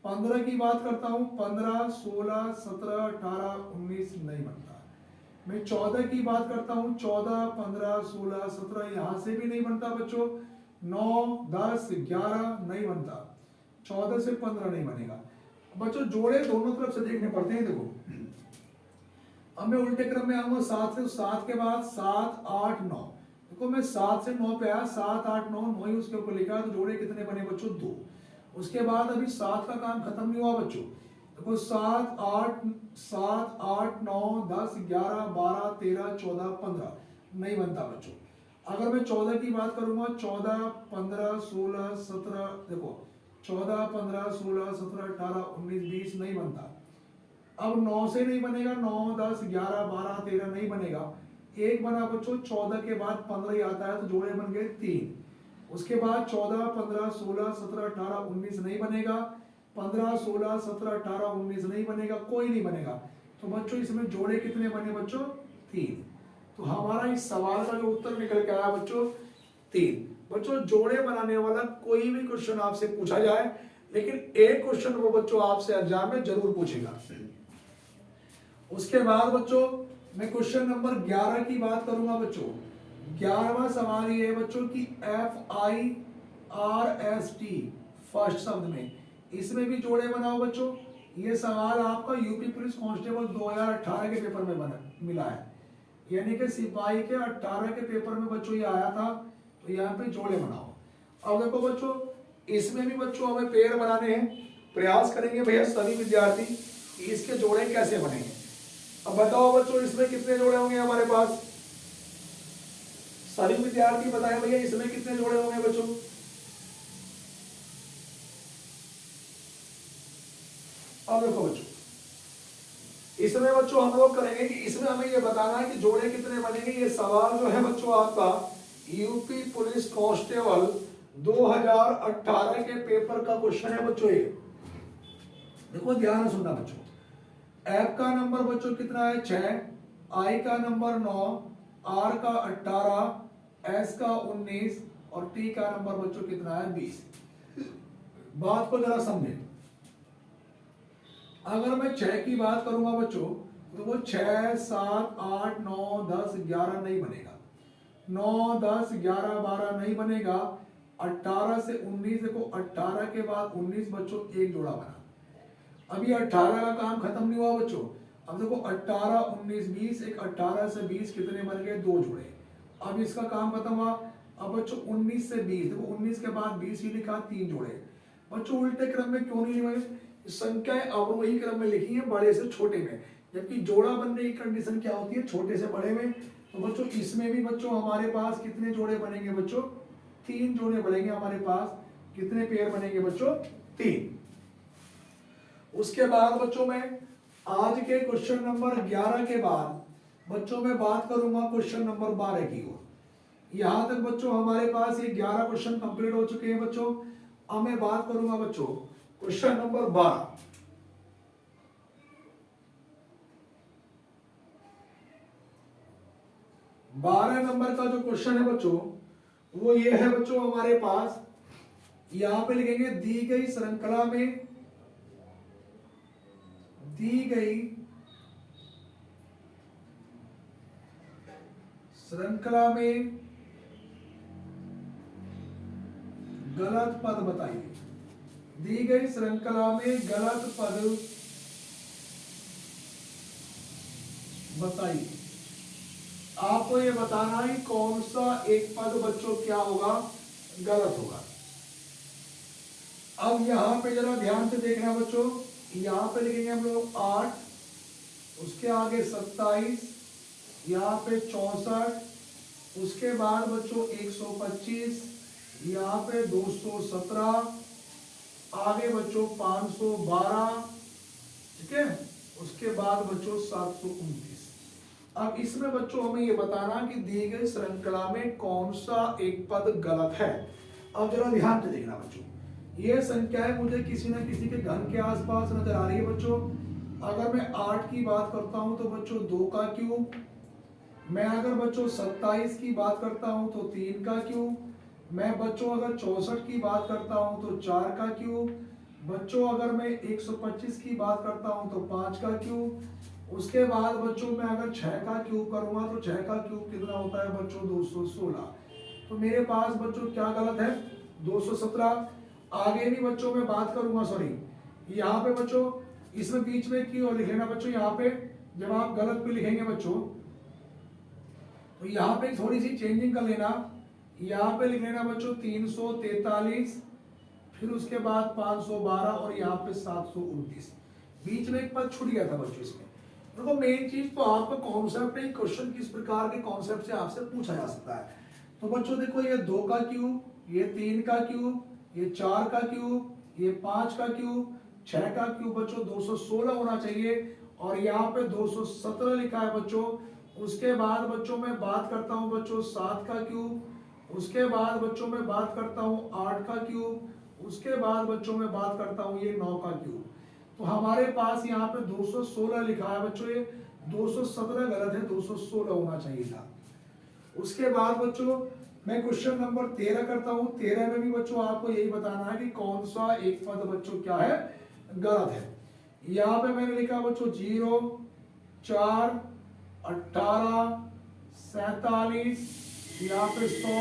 15 की बात करता हूं, 15, 16, 17, 18, 19 नहीं बनता। मैं 14 की बात करता हूं, 14, 15, 16, 17 यहां से भी नहीं बनता बच्चों। 9, 10, 11 नहीं बनता। 14 से 15 नहीं बनेगा। बच्चों जोड़े दोनों तरफ से देखने पड़ते हैं। देखो अब मैं उल्टे क्रम में आऊंगा 7 से, 7 के बाद 7, 8, 9। देखो मैं 7 से 9 पे आया, 7, 8, 9, 9 ही उसके ऊपर लिखा है, तो जोड़े कितने बने बच्चों? 2। उसके बाद अभी 7 का काम खत्म नहीं हुआ बच्चों। देखो 7, 8, 9, 10, 11, 12, 13, 14, 15 नहीं बनता बच्चों। अगर मैं 14 की बात करूंगा, 14, 15, 16, 17, देखो 14, 15, 16, 17, 18, 19, 20 नहीं बनता। अब 9 से नहीं बनेगा, 9, 10, 11, 12, 13 नहीं बनेगा। एक बना बच्चों, 14 के बाद 15 ही आता है, तो जोड़े बन गए 3। उसके बाद 14, 15, 16, 17, 18, 19 नहीं बनेगा। 15, 16, 17, 18, 19 नहीं बनेगा, कोई नहीं बनेगा। तो बच्चों इसमें जोड़े कितने बने बच्चों? 3। तो हमारा इस सवाल का जो उत्तर निकल के आया बच्चों 3। बच्चों जोड़े बनाने वाला कोई भी क्वेश्चन आपसे पूछा जाए, लेकिन एक क्वेश्चन वो बच्चों आपसे एग्जाम में जरूर पूछेगा। उसके बाद बच्चों मैं क्वेश्चन नंबर 11 की बात करूंगा बच्चों। 11वां सवाल ये है बच्चों कि FIRST फर्स्ट शब्द में, इसमें भी जोड़े बनाओ बच्चों। ये सवाल आपका यूपी पुलिस कांस्टेबल 2018 के पेपर में बना मिला है, यानी कि सिपाही के 18 के पेपर में बच्चों ये आया था। तो यहाँ पे जोड़े बनाओ। अब देखो बच्चों इसमें भी बच्चों हमें पेयर बनाने हैं। प्रयास करेंगे भैया सभी विद्यार्थी कि इसके जोड़े कैसे बनेंगे। अब बताओ बच्चों इसमें कितने जोड़े होंगे हमारे पास? सभी विद्यार्थी बताएं भैया इसमें कितने जोड़े होंगे बच्चों? अब देखो बच्चों इसमें बच्चों हम लोग करेंगे कि इसमें हमें ये बताना है कि जोड़े कितने बनेंगे। ये सवाल जो है बच्चों आपका यूपी पुलिस कांस्टेबल 2018 के पेपर का क्वेश्चन है बच्चों ये। देखो ध्यान से सुनना बच्चों। एफ का नंबर बच्चों कितना है 6, आई का नंबर 9, आर का 18, एस का 19 और टी का नंबर बच्चों कितना है 20। बात को जरा समझे। अगर मैं 6 की बात करूंगा बच्चों तो वो 6, 7, 8, 9, 10, 11 नहीं बनेगा। 9, 10, 11, 12 नहीं बनेगा। 18 से 19 देखो 18 के बाद 19 बच्चों एक जोड़ा बना। अभी 18 का काम खत्म नहीं हुआ बच्चों। अब देखो 18, 19, 20 एक 18 से 20 कितने बन गए 2 जोड़े। अब इसका काम खत्म हुआ। अब बच्चों 19 से 20 देखो 19 के बाद 20 ही लिखा 3 जोड़े। बच्चों उल्टे क्रम में क्यों नहीं लिखे? संख्याएं अवरोही क्रम में लिखी है बड़े से छोटे में, जबकि जोड़ा बनने की कंडीशन क्या होती है छोटे से बड़े में। तो बच्चों इसमें भी बच्चों हमारे पास कितने जोड़े बनेंगे बच्चों 3 जोड़े बनेंगे हमारे पास। कितने पेयर बनेंगे बच्चों 3। उसके बाद बच्चों में आज के क्वेश्चन नंबर 11 के बाद बच्चों में बात करूंगा क्वेश्चन नंबर 12 की ओर। यहां तक बच्चों हमारे पास ये 11 क्वेश्चन कंप्लीट हो चुके हैं बच्चों। अब मैं बात करूंगा बच्चों क्वेश्चन नंबर 12। 12 नंबर का जो क्वेश्चन है बच्चों वो ये है बच्चों हमारे पास। यहां पे लिखेंगे दी गई श्रृंखला में गलत पद बताइए। दी गई श्रृंखला में गलत पद बताइए। आपको ये बताना है कौन सा एक पद बच्चों क्या होगा गलत होगा। अब यहां पे जरा ध्यान से देखना बच्चों। यहां पे लिखेंगे हम लोग 8, उसके आगे 27, यहाँ पे 64, उसके बाद बच्चों 125, यहाँ पे 217, आगे बच्चों 512, ठीक है। उसके बाद बच्चों 729। अब इसमें बच्चों हमें ये बताना कि दी गई श्रृंखला में कौन सा एक पद गलत है। अब जरा ध्यान से देखना बच्चों। ये संख्याएं मुझे किसी न किसी के घन के आसपास नजर आ रही है बच्चों। अगर मैं 8 की बात करता हूं तो बच्चों 2 का क्यूब। मैं अगर बच्चों 27 की बात करता हूं तो 3 का क्यूब। मैं बच्चों अगर 64 की बात करता हूं तो 4 का क्यूब। बच्चों अगर मैं 125 की बात करता हूं तो 5 का क्यूब। उसके बाद बच्चों मैं अगर 6 का क्यूब करूंगा तो 6 का क्यूब कितना होता है बच्चों 216। तो मेरे पास बच्चों क्या गलत है 217। आगे भी बच्चों में बात करूंगा सॉरी यहाँ पे बच्चों इसमें बीच में क्यों लिख लेना बच्चों। यहाँ पे जब आप गलत भी लिखेंगे बच्चों तो यहाँ पे थोड़ी सी चेंजिंग कर लेना। यहाँ पे लिख लेना बच्चों 343, फिर उसके बाद 512 और यहाँ पे 729। बीच में एक पद छूट गया था बच्चों इसमें। देखो मेन चीज तो आपका कॉन्सेप्ट है क्वेश्चन किस प्रकार के कॉन्सेप्ट से आपसे पूछा जा सकता है। तो बच्चों देखो ये 2 का क्यूब, ये 3 का क्यूब, ये 4 का क्यूब, ये 5 का क्यूब, 6 का क्यूब बच्चों 216 होना चाहिए और यहाँ पे 217 लिखा है बच्चों। उसके बाद बच्चों मैं बात करता हूँ बच्चों 7 का क्यूब। उसके बाद बच्चों मैं बात करता हूँ 8 का क्यूब। उसके बाद बच्चों मैं बात करता हूँ ये 9 का क्यूब। तो हमारे पास यहाँ पे 216 लिखा है बच्चों। ये 217 गलत है 216 होना चाहिए था। उसके बाद बच्चों मैं क्वेश्चन नंबर 13 करता हूं। 13 में भी बच्चों आपको यही बताना है कि कौन सा एक पद बच्चों क्या है गलत है। यहाँ पे मैंने लिखा बच्चों 0, 4, 18, 47, यहाँ पे 100,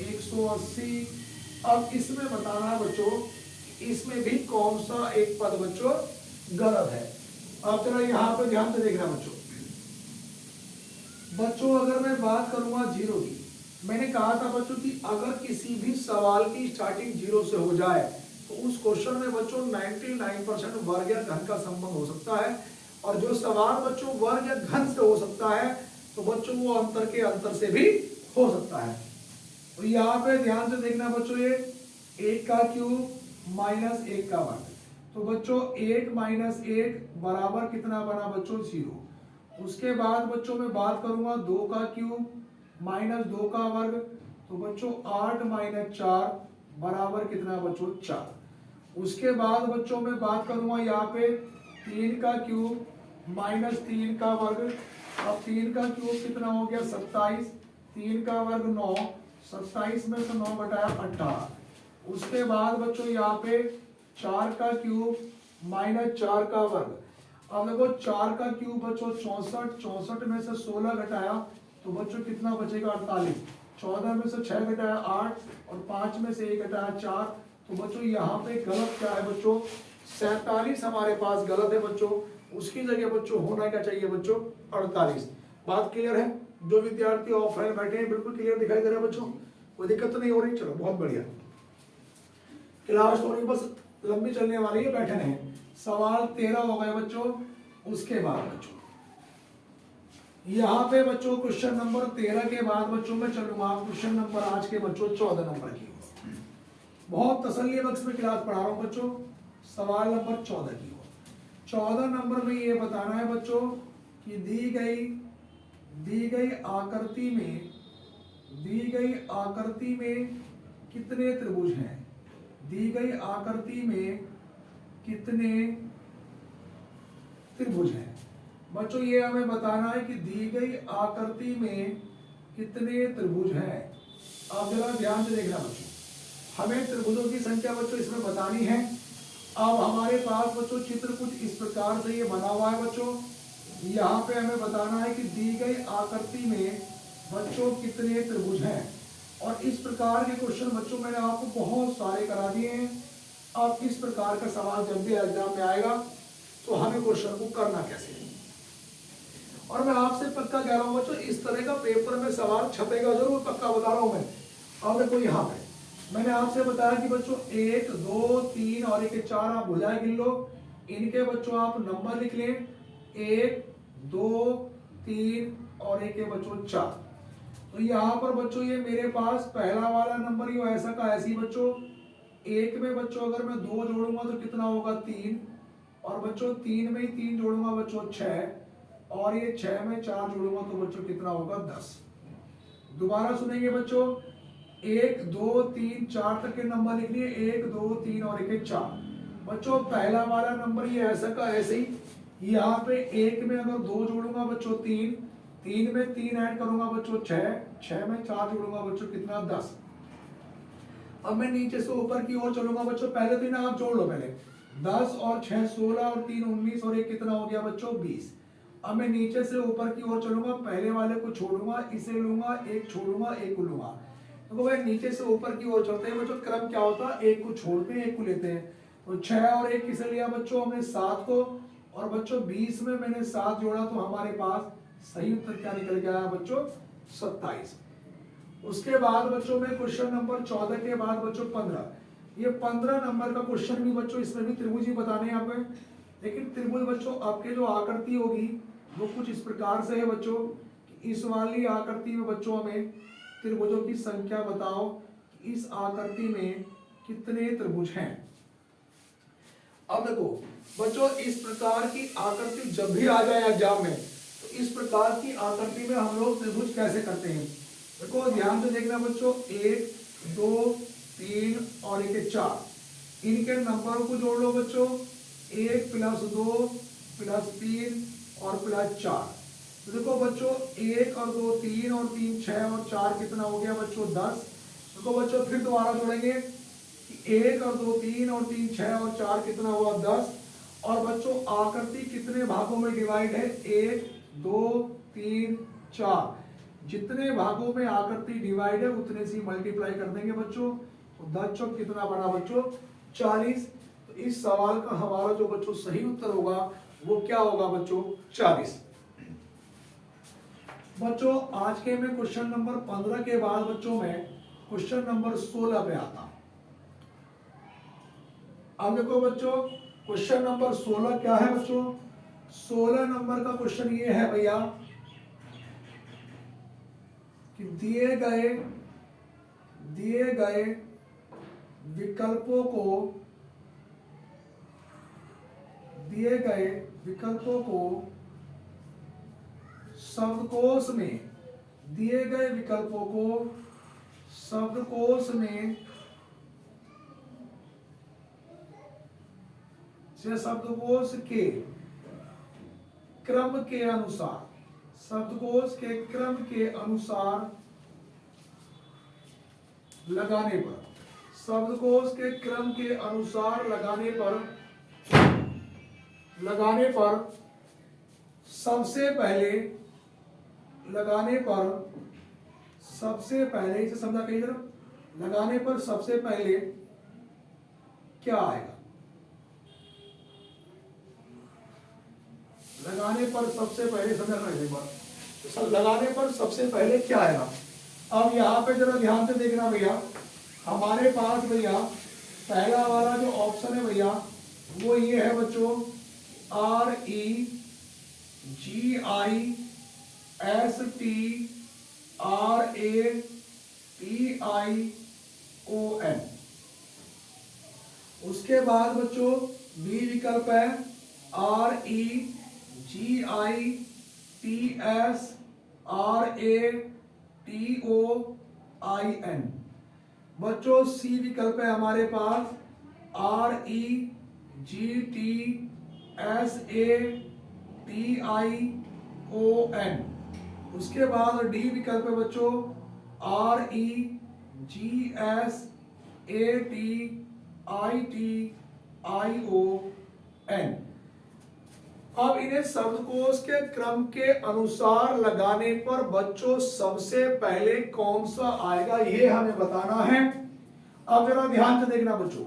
180। अब इसमें बताना है बच्चों इसमें भी कौन सा एक पद बच्चों गलत है। अब जरा यहाँ पे ध्यान से देखना बच्चों अगर मैं बात करूंगा 0 की, मैंने कहा था बच्चों कि अगर किसी भी सवाल की स्टार्टिंग 0 से हो जाए तो उस क्वेश्चन में बच्चों 99% वर्ग या घन का संबंध हो सकता है। और जो सवाल बच्चों वर्ग या घन से हो सकता है तो बच्चों वो अंतर के अंतर से भी हो सकता है। तो यहाँ पे ध्यान से देखना बच्चों ये 1 का क्यूब माइनस 1 का वर्ग। तो बच्चों 8 माइनस 8 बराबर कितना बना बच्चों 0। उसके बाद बच्चों मैं बात करूंगा 2 का क्यूब माइनस 2 का वर्ग, तो बच्चों 8 माइनस 4 बराबर कितना बच्चों 4। उसके बाद बच्चों मैं बात करूंगा यहाँ पे 3 का क्यूब माइनस 3 का वर्ग। अब 3 का क्यूब कितना हो गया 27, 3 का वर्ग 9, 27 में से 9 घटाया 18। उसके बाद बच्चों यहाँ पे 4 का क्यूब माइनस 4 का वर्ग। अब देखो 4 का क्यूब बच्चों 64, 64 में से 16 घटाया तो बच्चों कितना बचेगा 48, 14 में से 6 घटाया 8 और 5 में से 1 घटाया 4। तो बच्चों यहाँ पे गलत क्या है बच्चों 47 हमारे पास गलत है बच्चों, उसकी जगह बच्चों होना क्या चाहिए बच्चों 48। बात क्लियर है? जो विद्यार्थी ऑफलाइन बैठे हैं बिल्कुल क्लियर दिखाई दे रहा है बच्चों, कोई दिक्कत तो नहीं हो रही? चलो बहुत बढ़िया, क्लास थोड़ी बस लंबी चलने वाली है, बैठे नहीं। सवाल 13 हो गए बच्चों। उसके बाद बच्चों यहाँ पे बच्चों क्वेश्चन नंबर 13 के बाद बच्चों में चलूंगा क्वेश्चन नंबर आज के बच्चों 14 नंबर की। बहुत तसल्ली बख्श में क्लास पढ़ा रहा हूँ बच्चों। सवाल नंबर 14 की हो। 14 नंबर में ये बताना है बच्चों कि दी गई आकृति में कितने त्रिभुज हैं। दी गई आकृति में कितने त्रिभुज हैं बच्चों, ये हमें बताना है कि दी गई आकृति में कितने त्रिभुज हैं। आप जरा ध्यान से देखना बच्चों, हमें त्रिभुजों की संख्या बच्चों इसमें बतानी है। अब हमारे पास बच्चों चित्र कुछ इस प्रकार से ये बना हुआ है बच्चों। यहाँ पे हमें बताना है कि दी गई आकृति में बच्चों कितने त्रिभुज हैं। और इस प्रकार के क्वेश्चन बच्चों मैंने आपको बहुत सारे करा दिए हैं। अब इस प्रकार का सवाल जब भी एग्जाम में आएगा तो हमें क्वेश्चन को करना कैसे है। और मैं आपसे पक्का कह रहा हूं बच्चों इस तरह का पेपर में सवाल छपेगा जरूर, पक्का बता रहा हूं मैं। अब देखो यहाँ पे मैंने आपसे बताया कि बच्चों 1 2 3 और 1 4 आप भुजाएं गिन लो, इनके बच्चों आप नंबर लिख लें 1 2 3 और 1 बच्चों 4। तो यहाँ पर बच्चों ये मेरे पास पहला वाला नंबर ही ऐसा का ऐसी बच्चों, एक में बच्चों अगर मैं 2 जोड़ूंगा तो कितना होगा 3, और बच्चों 3 में ही 3 जोड़ूंगा बच्चों 6, और ये 6 में 4 जोड़ूंगा तो बच्चों कितना होगा 10। दोबारा सुनेंगे बच्चों 1 2 3 4 तक के नंबर लिख लिए 1 2 3 और 1 4। बच्चों पहला वाला नंबर ये ऐसा का ऐसे ही, यहाँ पे 1 में अगर 2 जोड़ूंगा बच्चों 3, 3 में 3 ऐड करूंगा बच्चों 6, 6 में 4 जोड़ूंगा बच्चों कितना 10। अब मैं नीचे से ऊपर की ओर चलूंगा बच्चों, पहले तो ना आप जोड़ लो, पहले 10 और 6 16 और 3 19 और 1 कितना हो गया बच्चों 20। अब मैं नीचे से ऊपर की ओर चलूंगा, पहले वाले को छोड़ूंगा, इसे लूंगा, एक छोड़ूंगा, एक को लूंगा। तो भाई नीचे से ऊपर की ओर चलते हैं बच्चों, क्रम क्या होता है एक को छोड़ते हैं एक को लेते हैं। तो 6 और 1 किसे लिया बच्चों हमने 7 को, और बच्चों 20 में मैंने 7 जोड़ा तो हमारे पास सही उत्तर क्या निकल गया बच्चों 27। उसके बाद बच्चों में क्वेश्चन नंबर 14 के बाद बच्चों 15, ये 15 नंबर का क्वेश्चन भी बच्चों इसमें भी त्रिभुज ही बताने हैं हमें। लेकिन त्रिभुज बच्चों आपके जो आकृति होगी वो कुछ इस प्रकार से है बच्चों कि इस वाली आकृति में बच्चों हमें त्रिभुजों की संख्या बताओ कि इस आकृति में कितने त्रिभुज हैं। अब देखो बच्चों इस प्रकार की आकृति जब भी आ जाए एग्जाम में तो इस प्रकार की आकृति में हम लोग त्रिभुज कैसे करते हैं। देखो ध्यान से देखना बच्चों 1 2 3 और 1 4, इनके नंबरों को जोड़ लो बच्चों 1 + 2 + 3 और +4। तो देखो बच्चों 1 और 2 3 और 3 6 और 4 कितना हो गया बच्चों 10। देखो बच्चों फिर दोबारा जोड़ेंगे कि 1 और 2 3 और 3 6 और 4 कितना हुआ 10। और बच्चों आकृति कितने भागों में डिवाइड है 1 2 3 4, जितने भागों में आकृति डिवाइड है उतने से मल्टीप्लाई कर देंगे बच्चों। तो 10 चौक कितना बना बच्चों 40। तो इस सवाल का हमारा जो बच्चों सही उत्तर होगा वो क्या होगा बच्चों 40। बच्चों आज के में क्वेश्चन नंबर 15 के बाद बच्चों में क्वेश्चन नंबर 16 पे आता। अब देखो बच्चों क्वेश्चन नंबर 16 क्या है बच्चों, 16 नंबर का क्वेश्चन ये है भैया कि दिए गए विकल्पों को शब्दकोश में दिए गए विकल्पों को शब्दकोश में से शब्दकोश के क्रम के अनुसार, शब्दकोश के क्रम के अनुसार लगाने पर, शब्दकोश के क्रम के अनुसार लगाने पर सबसे पहले इसे समझा कहीं तरफ, लगाने पर सबसे पहले क्या आएगा, लगाने पर सबसे पहले समझा एक बार, लगाने पर सबसे पहले क्या आएगा। अब यहाँ पे जरा ध्यान से देखना भैया, हमारे पास भैया पहला वाला जो ऑप्शन है भैया वो ये है बच्चों, REGISTRATION। उसके बाद बच्चों बी विकल्प है REGISTRATOIN। बच्चों सी विकल्प है हमारे पास REGTSATION। उसके बाद डी विकल्प है बच्चों REGSATITION। अब इन्हें शब्दकोश के क्रम के अनुसार लगाने पर बच्चों सबसे पहले कौन सा आएगा ये हमें बताना है। अब जरा ध्यान से देखना बच्चों,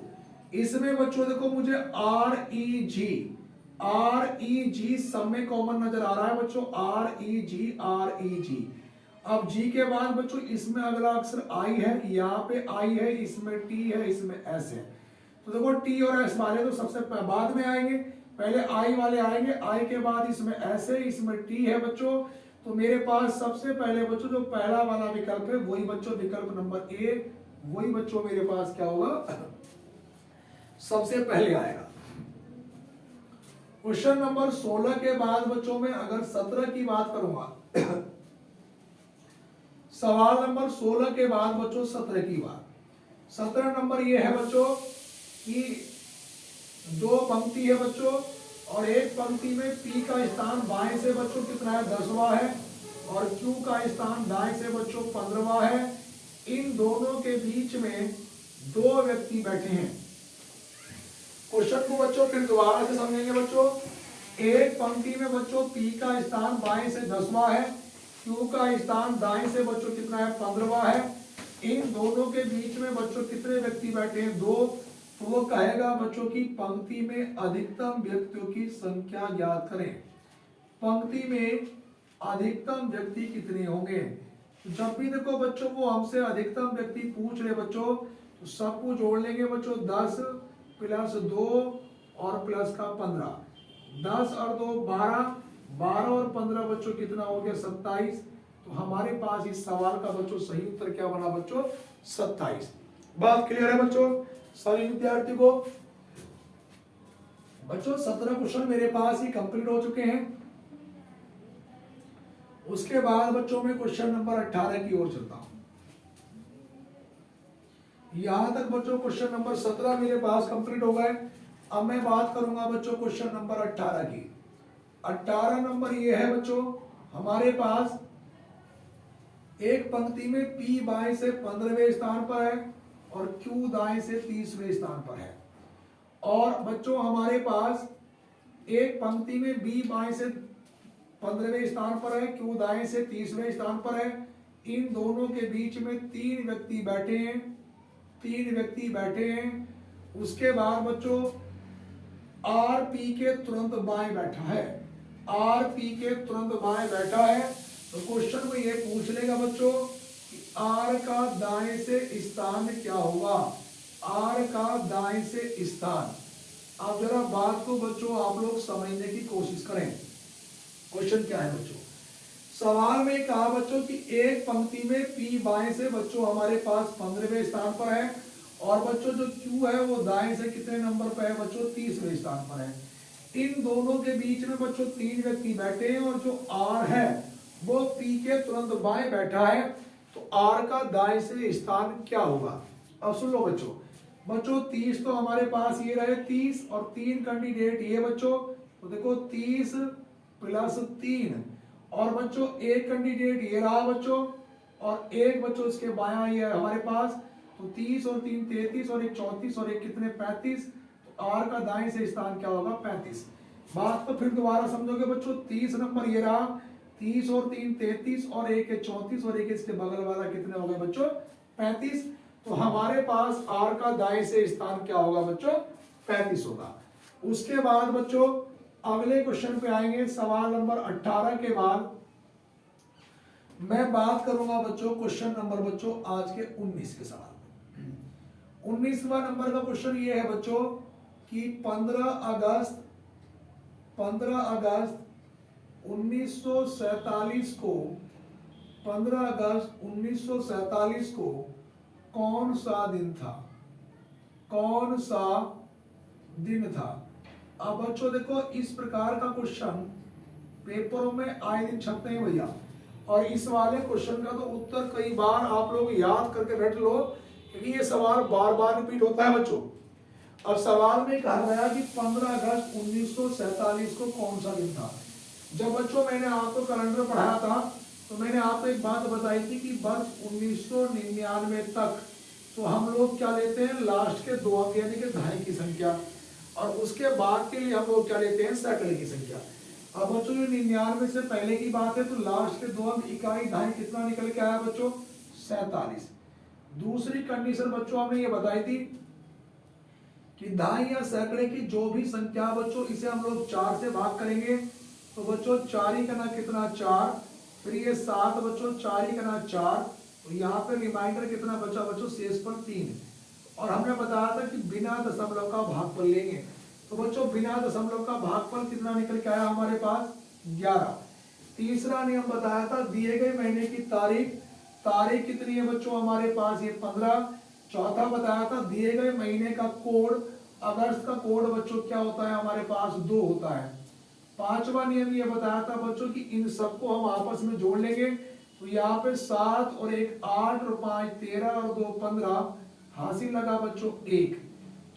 इसमें बच्चों देखो मुझे REG सब में कॉमन नजर आ रहा है बच्चों, REG। अब जी के बाद बच्चों इसमें अगला अक्षर आई है, यहाँ पे आई है, इसमें टी है, इसमें एस है। तो देखो टी और एस वाले तो सबसे बाद में आएंगे, पहले आई वाले आएंगे, आई के बाद इसमें एस है, इसमें टी है बच्चों। तो मेरे पास सबसे पहले बच्चों जो पहला वाला विकल्प है वही बच्चों विकल्प नंबर ए, वही बच्चों मेरे पास क्या होगा सबसे पहले आएगा। क्वेश्चन नंबर 16 के बाद बच्चों में अगर 17 की बात करूंगा सवाल नंबर 16 के बाद बच्चों 17 की बात, 17 नंबर ये है बच्चों कि दो पंक्ति है बच्चों और एक पंक्ति में P का स्थान बाएं से बच्चों कितना है 10वां है और Q का स्थान दाएं से बच्चों 15वां है। इन दोनों के बीच में दो व्यक्ति बैठे हैं। क्वेश्चन को बच्चों फिर दोबारा से समझेंगे बच्चों, एक पंक्ति में बच्चों P का स्थान बाएं से 10वां है, Q का स्थान दाएं से बच्चों कितना है 15वां है। इन दोनों के बीच में बच्चों कितने व्यक्ति बैठे हैं, दो। तो वो कहेगा बच्चों की पंक्ति में अधिकतम व्यक्तियों की संख्या ज्ञात करें। पंक्ति में अधिकतम व्यक्ति कितने होंगे। जब भी देखो बच्चों वो हमसे अधिकतम व्यक्ति पूछ रहे बच्चों तो सबको जोड़ लेंगे बच्चों, 10 प्लस 2 और प्लस का 15, 10 और 2 12, 12 और 15 बच्चों कितना हो गया 27। तो हमारे पास इस सवाल का बच्चों सही उत्तर क्या बना बच्चों 27। बात क्लियर है बच्चों सभी विद्यार्थी को। बच्चों 17 क्वेश्चन मेरे पास ही कंप्लीट हो चुके हैं। उसके बाद बच्चों में क्वेश्चन नंबर 18 की ओर चलता हूं। यहां तक बच्चों क्वेश्चन नंबर 17 मेरे पास कंप्लीट हो गए। अब मैं बात करूंगा बच्चों क्वेश्चन नंबर 18 की। 18 नंबर ये है बच्चों हमारे पास एक पंक्ति में P बाएं से 15वें स्थान पर है और Q दाएं से 30वें स्थान पर है। और बच्चों हमारे पास एक पंक्ति में B बाएं से 15वें स्थान पर है, Q दाएं से 30वें स्थान पर है। इन दोनों के बीच में तीन व्यक्ति बैठे हैं। उसके बाद बच्चों R P के तुरंत बाएं बैठा है, R P के तुरंत बाएं बैठा है। तो क्वेश्चन में ये पूछ लेगा बच्चों कि R का दाएं से स्थान क्या होगा, R का दाएं से स्थान। अब जरा बात को बच्चों आप लोग समझने की कोशिश करें। क्वेश्चन क्या है बच्चों, सवाल में कहा बच्चों कि एक पंक्ति में P बाएं से बच्चों हमारे पास 15वें स्थान पर है और बच्चों जो Q है वो दाएं से कितने नंबर पर है बच्चों 30वें स्थान पर है। इन दोनों के बीच में बच्चों तीन व्यक्ति बैठे हैं और जो R है वो पी के तुरंत बाएं बैठा है, तो आर का दाएं से स्थान क्या होगा? अब सुन लो बच्चों, 30 तो हमारे पास ये रहे 30 और 3 कैंडिडेट ये बच्चों, तो देखो 30 प्लस 3 और बच्चों एक कैंडिडेट ये रहा बच्चों, और एक बच्चों इसके बायां ये है हमारे पास, तो 30 और 3 33 और एक 34 और एक कितने 35, तो आर का दाएं से स्थान क्या होगा? 35। बात तो फिर दोबारा समझोगे बच्चों, 30 नंबर ये रहा, 30 और 3 33 और एक है 34 और एक इसके बगल वाला कितने हो गए बच्चों? 35। तो हमारे पास आर का दाएं से स्थान क्या होगा बच्चों? 35 होगा। उसके बाद बच्चों अगले क्वेश्चन पे आएंगे, सवाल नंबर 18 के बाद मैं बात करूंगा बच्चों क्वेश्चन नंबर बच्चों आज के 19 के सवाल। 19वां नंबर का क्वेश्चन ये है बच्चों कि 15 अगस्त 1947 को 15 अगस्त 1947 को कौन सा दिन था? कौन सा दिन था? अब बच्चों देखो इस प्रकार का क्वेश्चन पेपरों में आए दिन छपते हैं भैया, और इस वाले क्वेश्चन का तो उत्तर कई बार आप लोग याद करके रट लो, क्योंकि ये सवाल बार बार रिपीट होता है बच्चों। अब सवाल में कहा गया कि 15 अगस्त 1947 को कौन सा दिन था? जब बच्चों मैंने आपको कैलेंडर पढ़ाया था, तो मैंने आपको एक बात बताई थी कि वर्ष 1999 तक तो हम लोग क्या लेते हैं? लास्ट के 2 अंक यानी कि दहाई की संख्या, और उसके बाद के लिए हम लोग क्या लेते हैं? सैकड़े की संख्या। अब बच्चों ये 99 से पहले की बात है, तो लास्ट के 2 अंक इकाई दहाई कितना निकल के आया बच्चों? 47। दूसरी कंडीशन बच्चों हमने ये बताई थी कि दहाई या सैकड़े की जो भी संख्या बच्चों, इसे हम लोग 4 से भाग करेंगे, तो बच्चों 4 ही करना कितना? 4, फिर ये 7 बच्चों 4 ही करना 4, तो यहाँ पे रिमाइंडर कितना बचा बच्चों? शेष पर 3। और हमने बताया था कि बिना दशमलव का भागफल लेंगे, तो बच्चों बिना दशमलव का भागफल कितना निकल के आया हमारे पास? 11। तीसरा नियम बताया था, दिए गए महीने की तारीख कितनी है बच्चों हमारे पास? ये 15। चौथा बताया था दिए गए महीने का कोड, अगस्त का कोड बच्चों क्या होता है हमारे पास? 2 होता है। पांचवा नियम ये बताया था बच्चों कि इन सबको हम आपस में जोड़ लेंगे, तो यहाँ पे 7 और 1 8 और 5 13 और 2 15, हासिल लगा बच्चों 1,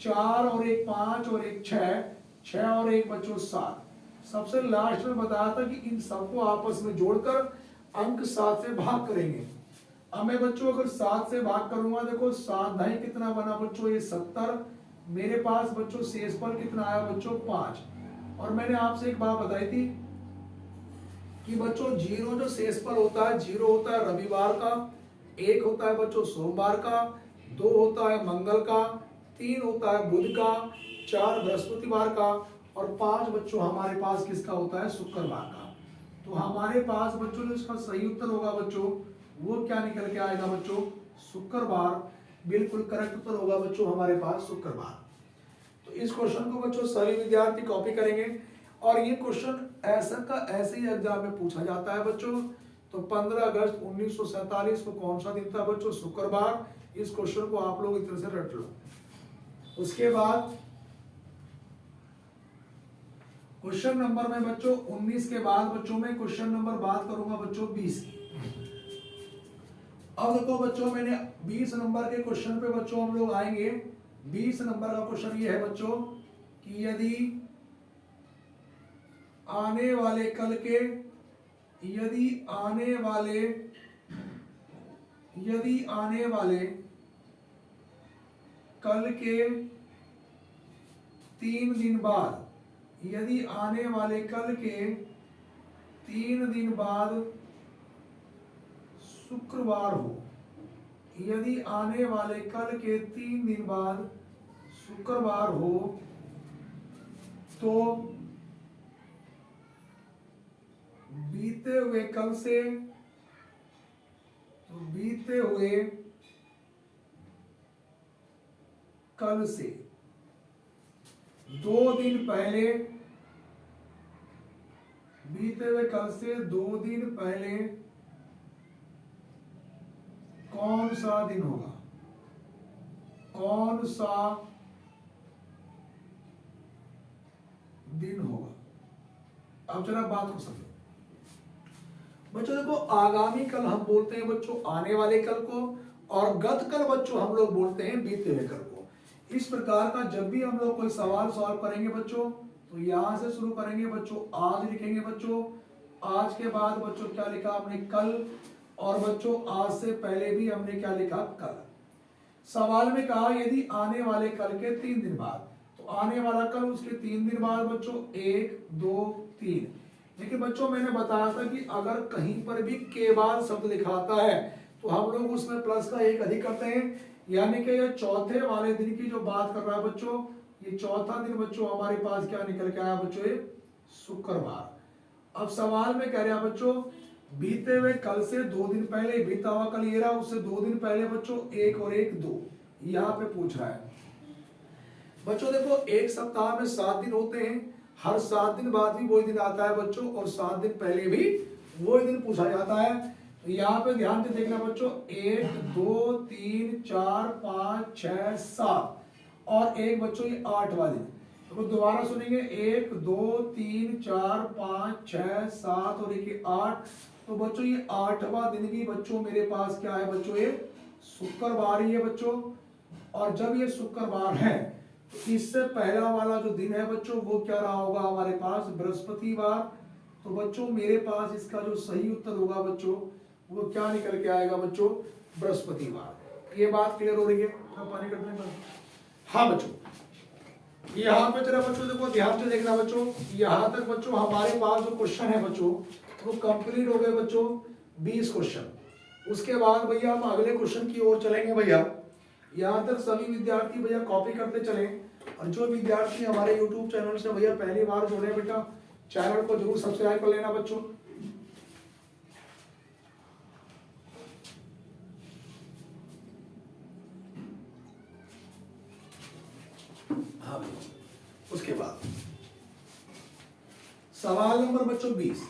4 और 1 5 और 1 6, 6 और 1 बच्चों 7। सबसे लास्ट में बताया था कि इन सबको आपस में जोड़कर अंक 7 से भाग करेंगे। अब मैं बच्चों अगर 7 से भाग करूंगा, देखो 7 दहाई कितना बना बच्चों? ये 70। मेरे पास बच्चों शेषफल कितना आया बच्चों? 5। और मैंने आपसे एक बात बताई थी कि बच्चों 0 जो शेषफल होता है, 0 होता है रविवार का, 1 होता है बच्चों सोमवार का, 2 होता है मंगल का, 3 होता है बुध का, 4 बृहस्पतिवार का, और 5 बच्चों हमारे पास किसका होता है? शुक्रवार का। तो हमारे पास बच्चों जो इसका सही उत्तर होगा बच्चों, वो क्या निकल के आएगा बच्चों? शुक्रवार। बिल्कुल करेक्ट उत्तर होगा बच्चों हमारे पास शुक्रवार। तो इस क्वेश्चन को बच्चों सभी विद्यार्थी कॉपी करेंगे, और ये क्वेश्चन ऐसा का ऐसे ही एग्जाम में पूछा जाता है बच्चों। तो 15 अगस्त 1947 को कौन सा दिन था बच्चों? शुक्रवार। इस क्वेश्चन को आप लोग इस तरह से रट लो। उसके बाद क्वेश्चन नंबर में बच्चों 19 के बाद बच्चों में क्वेश्चन नंबर बात करूंगा बच्चों 20 की। अब देखो बच्चों मैंने 20 नंबर के क्वेश्चन पे बच्चों हम लोग आएंगे। 20 नंबर का क्वेश्चन ये है बच्चों कि यदि आने वाले कल के कल के 3 दिन बाद, यदि आने वाले कल के 3 दिन बाद शुक्रवार हो, यदि आने वाले कल के 3 दिन बाद शुक्रवार हो, तो बीते हुए कल से 2 दिन पहले, बीते हुए कल से 2 दिन पहले कौन सा दिन होगा? कौन सा दिन होगा? अब जरा बात को समझो। बच्चों देखो, आगामी कल हम बोलते हैं बच्चों आने वाले कल को, और गत कल बच्चों हम लोग बोलते हैं बीते हुए कल को। इस प्रकार का जब भी हम लोग कोई सवाल सॉल्व करेंगे बच्चों, तो यहां से शुरू करेंगे बच्चों, आज लिखेंगे बच्चों, आज के बाद बच्चों क्या लिखा हमने, कल, और बच्चों आज से पहले भी हमने क्या लिखा, कल। सवाल में कहा यदि आने वाले कल के 3 दिन बाद, तो आने वाला कल उसके 3 दिन बाद बच्चों 1 2 3। लेकिन बच्चों मैंने बताया था कि अगर कहीं पर भी के बाद शब्द लिखाता है तो हम लोग उसमें प्लस का 1 अधिक करते हैं, यानी कि ये चौथे वाले दिन की जो बात कर रहा है बच्चों, ये चौथा दिन बच्चों हमारे पास क्या निकल के आया बच्चों, ये शुक्रवार। अब सवाल में कह रहा है बच्चों, बीते हुए कल से 2 दिन पहले, बीता हुआ कल ये रहा, उससे 2 दिन पहले बच्चों 1 और 1 2, यहाँ पे पूछ रहा है बच्चों। देखो, एक सप्ताह में 7 दिन होते हैं, हर 7 दिन बाद भी वही दिन आता है बच्चों, और 7 दिन पहले भी वही दिन पूछा जाता है। तो यहाँ पे ध्यान से देखना बच्चों, 1 2 3 4 5 6 7, और एक बच्चों ये 8वां दिन। तो दोबारा सुनेंगे, 1 2 3 4 5 6 7 और 1 8। तो बच्चों ये 8वां दिन भी बच्चों मेरे पास क्या है बच्चों, ये शुक्रवार ही है बच्चों। और जब ये शुक्रवार है तो इससे पहला वाला जो दिन है बच्चों, वो क्या रहा होगा हमारे पास, बृहस्पतिवार। तो बच्चों मेरे पास इसका जो सही उत्तर होगा बच्चों, वो क्या निकल के आएगा बच्चों, बृहस्पतिवार। ये बात क्लियर हो रही है? पानी करते हैं। हाँ बच्चों, यहाँ पे जरा बच्चों देखो, ध्यान से देखना बच्चों, यहाँ तक बच्चों हमारे पास जो क्वेश्चन है बच्चों, वो कंप्लीट हो गए बच्चों 20 क्वेश्चन। उसके बाद भैया हम अगले क्वेश्चन की ओर चलेंगे भैया। यहाँ तक सभी विद्यार्थी भैया कॉपी करते चले, और जो विद्यार्थी हमारे YouTube चैनल से भैया पहली बार जुड़े बेटा, चैनल को जरूर सब्सक्राइब कर लेना बच्चों। हाँ, उसके बाद सवाल नंबर बच्चों 20।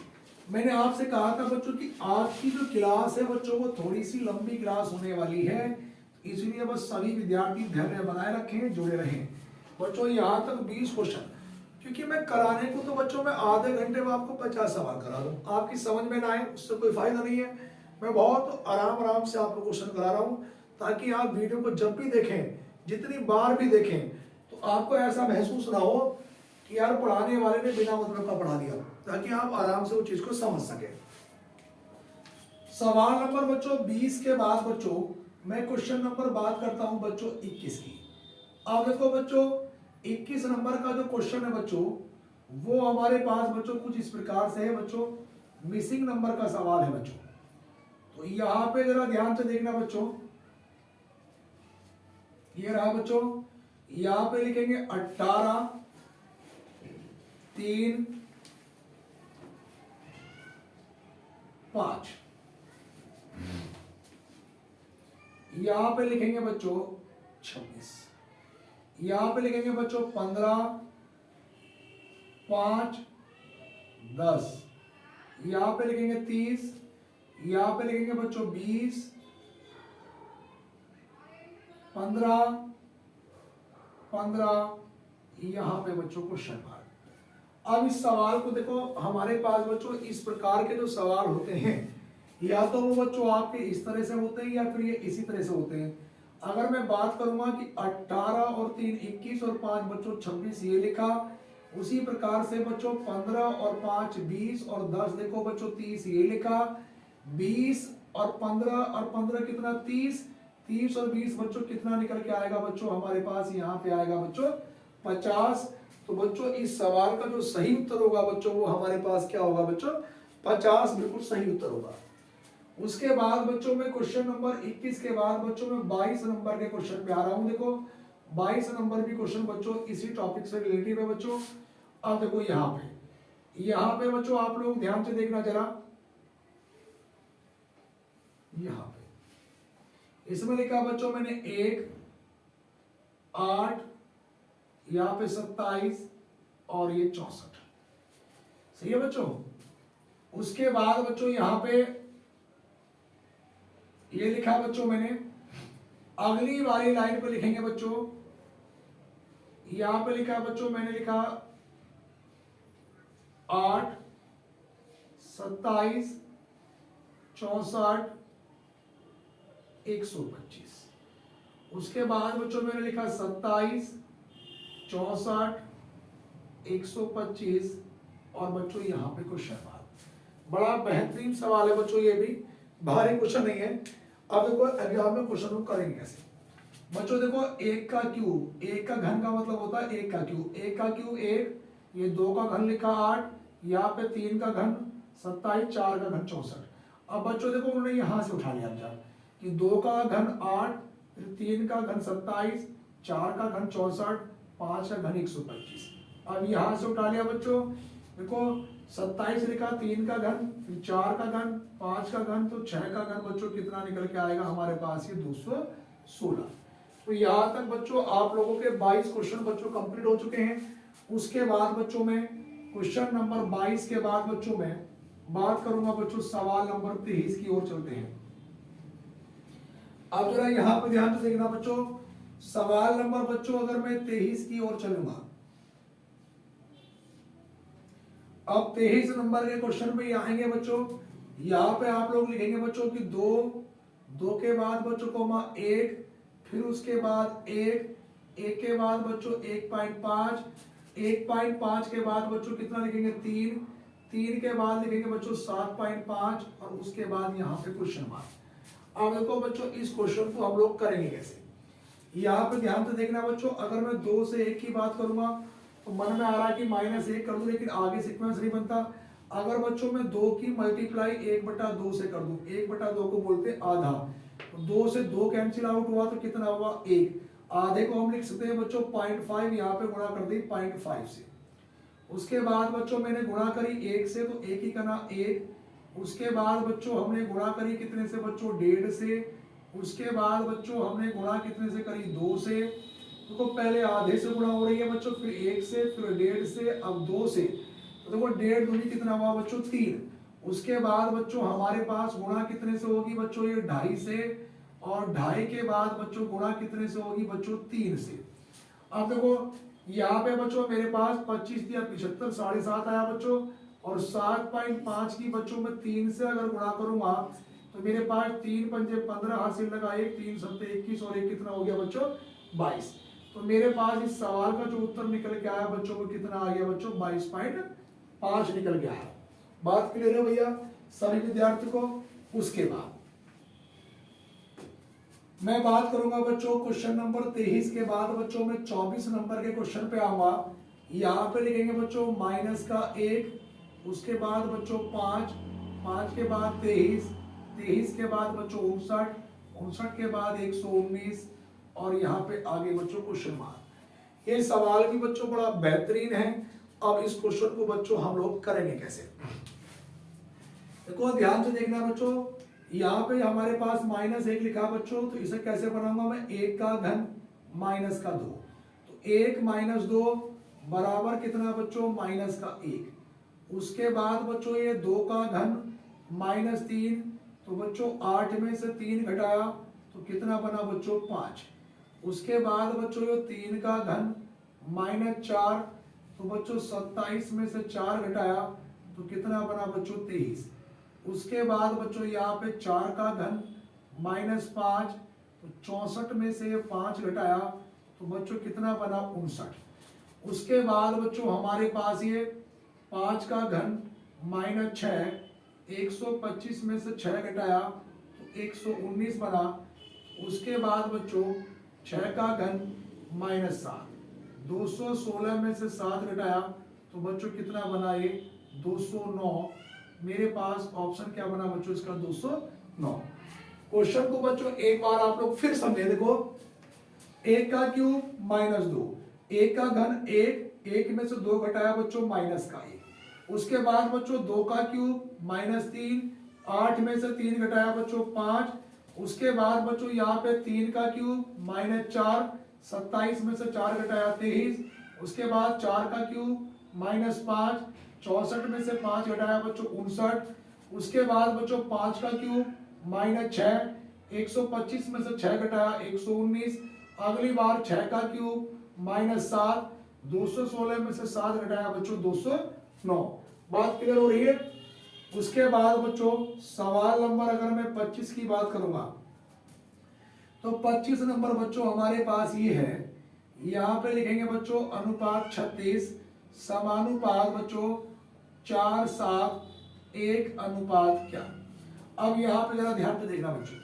मैंने आपसे कहा था बच्चों कि आज की जो क्लास है बच्चों, वो थोड़ी सी लंबी क्लास होने वाली है, इसलिए बस सभी विद्यार्थी धैर्य बनाए रखें, जुड़े रहें बच्चों। यहाँ तक 20 क्वेश्चन, क्योंकि मैं कराने को तो बच्चों मैं आधे घंटे में आपको 50 सवाल करा दूं, आपकी समझ में ना आए उससे कोई फायदा नहीं है। मैं बहुत आराम आराम से आपको क्वेश्चन करा रहा हूँ, ताकि आप वीडियो को जब भी देखें, जितनी बार भी देखें, तो आपको ऐसा महसूस ना हो कि यार पढ़ाने वाले ने बिना मतलब का पढ़ा दिया, ताकि आप आराम से वो चीज को समझ सके। सवाल नंबर बच्चों 20 के बाद बच्चों मैं क्वेश्चन नंबर बात करता हूं बच्चों 21 की। अब देखो बच्चों, 21 नंबर का जो क्वेश्चन है बच्चों, वो हमारे पास बच्चों कुछ इस प्रकार से है बच्चों, मिसिंग नंबर का सवाल है बच्चों। तो यहां पे जरा ध्यान से देखना बच्चों, ये रहा बच्चों, यहां पे लिखेंगे 18 3 5, यहां पे लिखेंगे बच्चों 26, यहां पे लिखेंगे बच्चों 15 5 10, यहां पे लिखेंगे 30, यहां पे लिखेंगे बच्चों 20 15 15, यहां पे बच्चों क्वेश्चन मार्क। अब इस सवाल को देखो, हमारे पास बच्चों इस प्रकार के जो सवाल होते हैं, या तो वो बच्चों आपके इस तरह से होते हैं, या फिर ये इसी तरह से होते हैं। अगर मैं बात करूंगा कि 18 और 3 21 और 5 बच्चों 26 ये लिखा, उसी प्रकार से बच्चों 15 और 5 20 और 10 देखो बच्चों 30 ये लिखा, 20 और 15 कितना 30, 30 और 20 बच्चों कितना निकल के आएगा बच्चों, हमारे पास यहाँ पे आएगा बच्चों 50। तो बच्चों इस सवाल का जो सही उत्तर होगा बच्चों, वो हमारे पास क्या होगा बच्चों, 50 बिल्कुल सही उत्तर होगा। उसके बाद बच्चों में क्वेश्चन नंबर 21 के बाद बच्चों में 22 नंबर के क्वेश्चन पे आ रहा हूं। देखो 22 नंबर भी क्वेश्चन बच्चों इसी टॉपिक से रिलेटेड है बच्चों। अब देखो यहाँ पे बच्चों आप लोग ध्यान से देखना जरा, यहाँ पे इसमें लिखा बच्चों मैंने 1 8, यहाँ पे 27 और ये 64, सही है बच्चों। उसके बाद बच्चों यहाँ पे ये लिखा बच्चों मैंने, अगली वाली लाइन पे लिखेंगे बच्चों, यहां पे लिखा बच्चों मैंने लिखा 8 27 64, 125। उसके बाद बच्चों मैंने लिखा 27, 64, 125 और बच्चों यहाँ पे क्वेश्चन मार्क। बड़ा बेहतरीन सवाल है बच्चों, ये भी भारी क्वेश्चन नहीं है। अब देखो एग्जाम में क्वेश्चन हम करेंगे कैसे। बच्चों देखो एक का क्यूब, एक का घन का मतलब होता है एक का क्यूब, एक का क्यूब एक, ये दो का घन लिखा 8, यहाँ पे 3 का घन 27, 4 का घन 64। अब बच्चों देखो उन्होंने यहाँ से उठा लिया कि 2 का घन 8, फिर 3 का घन 27, 4 का घन 64, 5 का घन 125। अब यहाँ से उठा लिया बच्चों, देखो 27 लिखा, 3 का घन, फिर 4 का घन, 5 का घन, तो 6 का घन बच्चों कितना निकल के आएगा हमारे पास, ये 216। तो यहाँ तक बच्चों आप लोगों के 22 क्वेश्चन बच्चों कंप्लीट हो चुके हैं। उसके बाद बच्चों में क्वेश्चन नंबर 22 के बाद बच्चों में बात करूंगा बच्चों सवाल नंबर 23 की ओर चलते हैं। अब जरा यहाँ पे ध्यान से देखना बच्चों, सवाल नंबर बच्चों अगर मैं 23 की ओर चलूंगा, अब 23 नंबर के क्वेश्चन पे आएंगे बच्चों। यहाँ पे आप लोग लिखेंगे बच्चों कि 2 के बाद बच्चों कोमा 1, फिर उसके बाद 1 के बाद बच्चों 1.5, 1.5 के बाद बच्चों कितना लिखेंगे 3 के बाद लिखेंगे बच्चों 7.5 और उसके बाद यहाँ पे क्वेश्चन मार्क। अब देखो बच्चों इस क्वेश्चन को हम लोग करेंगे कैसे। यहाँ पे ध्यान से देखना बच्चों, अगर मैं 2 से 1 की बात करूंगा तो मन में आ रहा है कि -1 कर दूं, लेकिन आगे सीक्वेंस नहीं बनता। अगर बच्चों मैं 2 की मल्टीप्लाई 1/2 से कर दूं, 1/2 को बोलते आधा, तो 2 से 2 कैंसिल आउट हुआ तो कितना हुआ 1। आधे को हम लिख सकते हैं बच्चों 0.5, यहाँ पे गुणा कर दी 0.5 से। उसके बाद बच्चों मैंने गुणा करी 1 से, तो 1 ही करना 1। उसके बाद बच्चों हमने गुणा करी कितने से बच्चों 1.5 से। उसके बाद बच्चों हमने गुणा कितने से करी 2 से। तो पहले आधे से गुणा हो रही है बच्चों, फिर 1 से, फिर 1.5 से, अब 2 से। तो देखो 1.5 दूनी कितना हुआ बच्चों 3। उसके बाद बच्चों हमारे पास गुणा कितने से होगी बच्चों ये 2.5 से, और 2.5 के बाद बच्चों गुणा कितने से होगी बच्चों 3 से। अब देखो यहाँ पे बच्चों मेरे पास 25 दिया 75, 7.5 आया बच्चों, और 7.5 की बच्चों में 3 से अगर गुणा करूंगा तो मेरे पास 3 पंजे 15 हासिल लगा 1, 3 सत्ते 21 और 1 कितना हो गया बच्चों 22। तो मेरे पास इस सवाल का जो उत्तर निकल के आया बच्चों को कितना आ गया बच्चों 22.5 निकल गया है। बात क्लियर है भैया सभी विद्यार्थी को। उसके बाद मैं बात करूंगा बच्चों क्वेश्चन नंबर 23 के बाद बच्चों में 24 नंबर के क्वेश्चन पे आऊंगा। यहाँ पे लिखेंगे बच्चों -1, उसके बाद बच्चों 5 के बाद 23 के बाद बच्चों 59 के बाद 119 और यहाँ पे आगे बच्चों क्वेश्चन मार्क। ये सवाल भी बच्चों बड़ा बेहतरीन है। अब इस क्वेश्चन को बच्चों हम लोग करेंगे कैसे, देखो ध्यान से देखना बच्चों। यहाँ पे हमारे पास -1 लिखा बच्चों, तो इसे कैसे बनाऊंगा मैं 1 का घन -2, तो 1 - 2 बराबर कितना बच्चों -1। उसके बाद बच्चों ये 2 का घन -3, तो बच्चों 8 में से 3 घटाया तो कितना बना बच्चों 5। उसके बाद बच्चों ये 3 का घन -4, तो बच्चों 27 में से 4 घटाया तो कितना बना बच्चों 23। उसके बाद बच्चों यहाँ पे 4 का घन -5, तो 64 में से 5 घटाया तो बच्चों कितना बना 59। उसके बाद बच्चों हमारे पास ये 5 का घन -6, 125 में से 6 घटाया तो 119 बना। उसके बाद बच्चों 6 का घन -7, 216 में से 7 घटाया तो बच्चों कितना बना ये 209। मेरे पास ऑप्शन क्या बना बच्चों इसका 209। क्वेश्चन को बच्चों एक बार आप लोग फिर समझे, देखो 1 का क्यूब -2, 1 का घन 1 में से 2 घटाया बच्चों -1। उसके बाद बच्चों 2 का क्यूब -3, 8 में से 3 घटाया बच्चों 5। उसके बाद बच्चों यहाँ पे 3 का क्यूब -4, 27 में से 4 घटाया 23। उसके बाद 4 का क्यूब -5, 64 में से 5 घटाया बच्चों 59। उसके बाद बच्चों 5 का क्यूब -6, 125 में से 6 घटाया 119। अगली बार 6 का क्यूब -7, 216 में से 7 घटाया बच्चों 209। बात क्लियर हो रही है। उसके बाद बच्चों सवाल नंबर अगर मैं 25 की बात करूंगा तो 25 नंबर बच्चों हमारे पास ये है, यहाँ पे लिखेंगे बच्चों अनुपात 36 समानुपात बच्चों 4 7 1 अनुपात क्या। अब यहाँ पे जरा ध्यान से देखना बच्चों,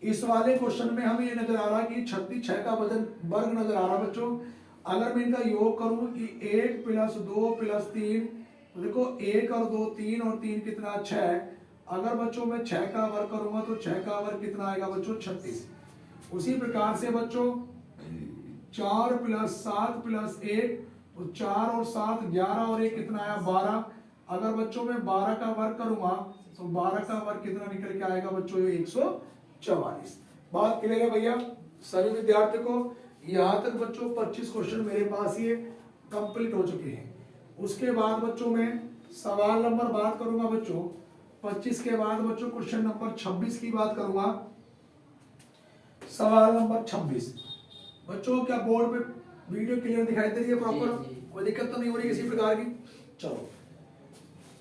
इस वाले क्वेश्चन में हमें ये नजर आ रहा कि 36 6 का वजन वर्ग नजर आ रहा बच्चों। अगर मैं इनका योग करूं कि 1 + 2 + 3, तो देखो 1 और 2 3 और 3 कितना 6। अगर बच्चों मैं 6 का वर्ग करूंगा तो 6 का वर्ग कितना आएगा बच्चों 36। उसी प्रकार से बच्चों 4 + 7 + 1, तो 4 और 7 11 और 1 कितना आया 12। अगर बच्चों मैं 12 का वर्ग करूंगा तो 12 का वर्ग कितना निकल के आएगा बच्चों 144। बात क्लियर है भैया सभी विद्यार्थियों को। यहाँ तक बच्चों 25 क्वेश्चन मेरे पास ये कंप्लीट हो चुके हैं। उसके बाद बच्चों मैं सवाल नंबर बात करूंगा बच्चों 25 के बाद बच्चों क्वेश्चन नंबर 26 की बात करूंगा। सवाल नंबर 26 बच्चों, क्या बोर्ड पे वीडियो क्लियर दिखाई दे रही है प्रॉपर, कोई दिक्कत तो नहीं हो रही किसी प्रकार की। चलो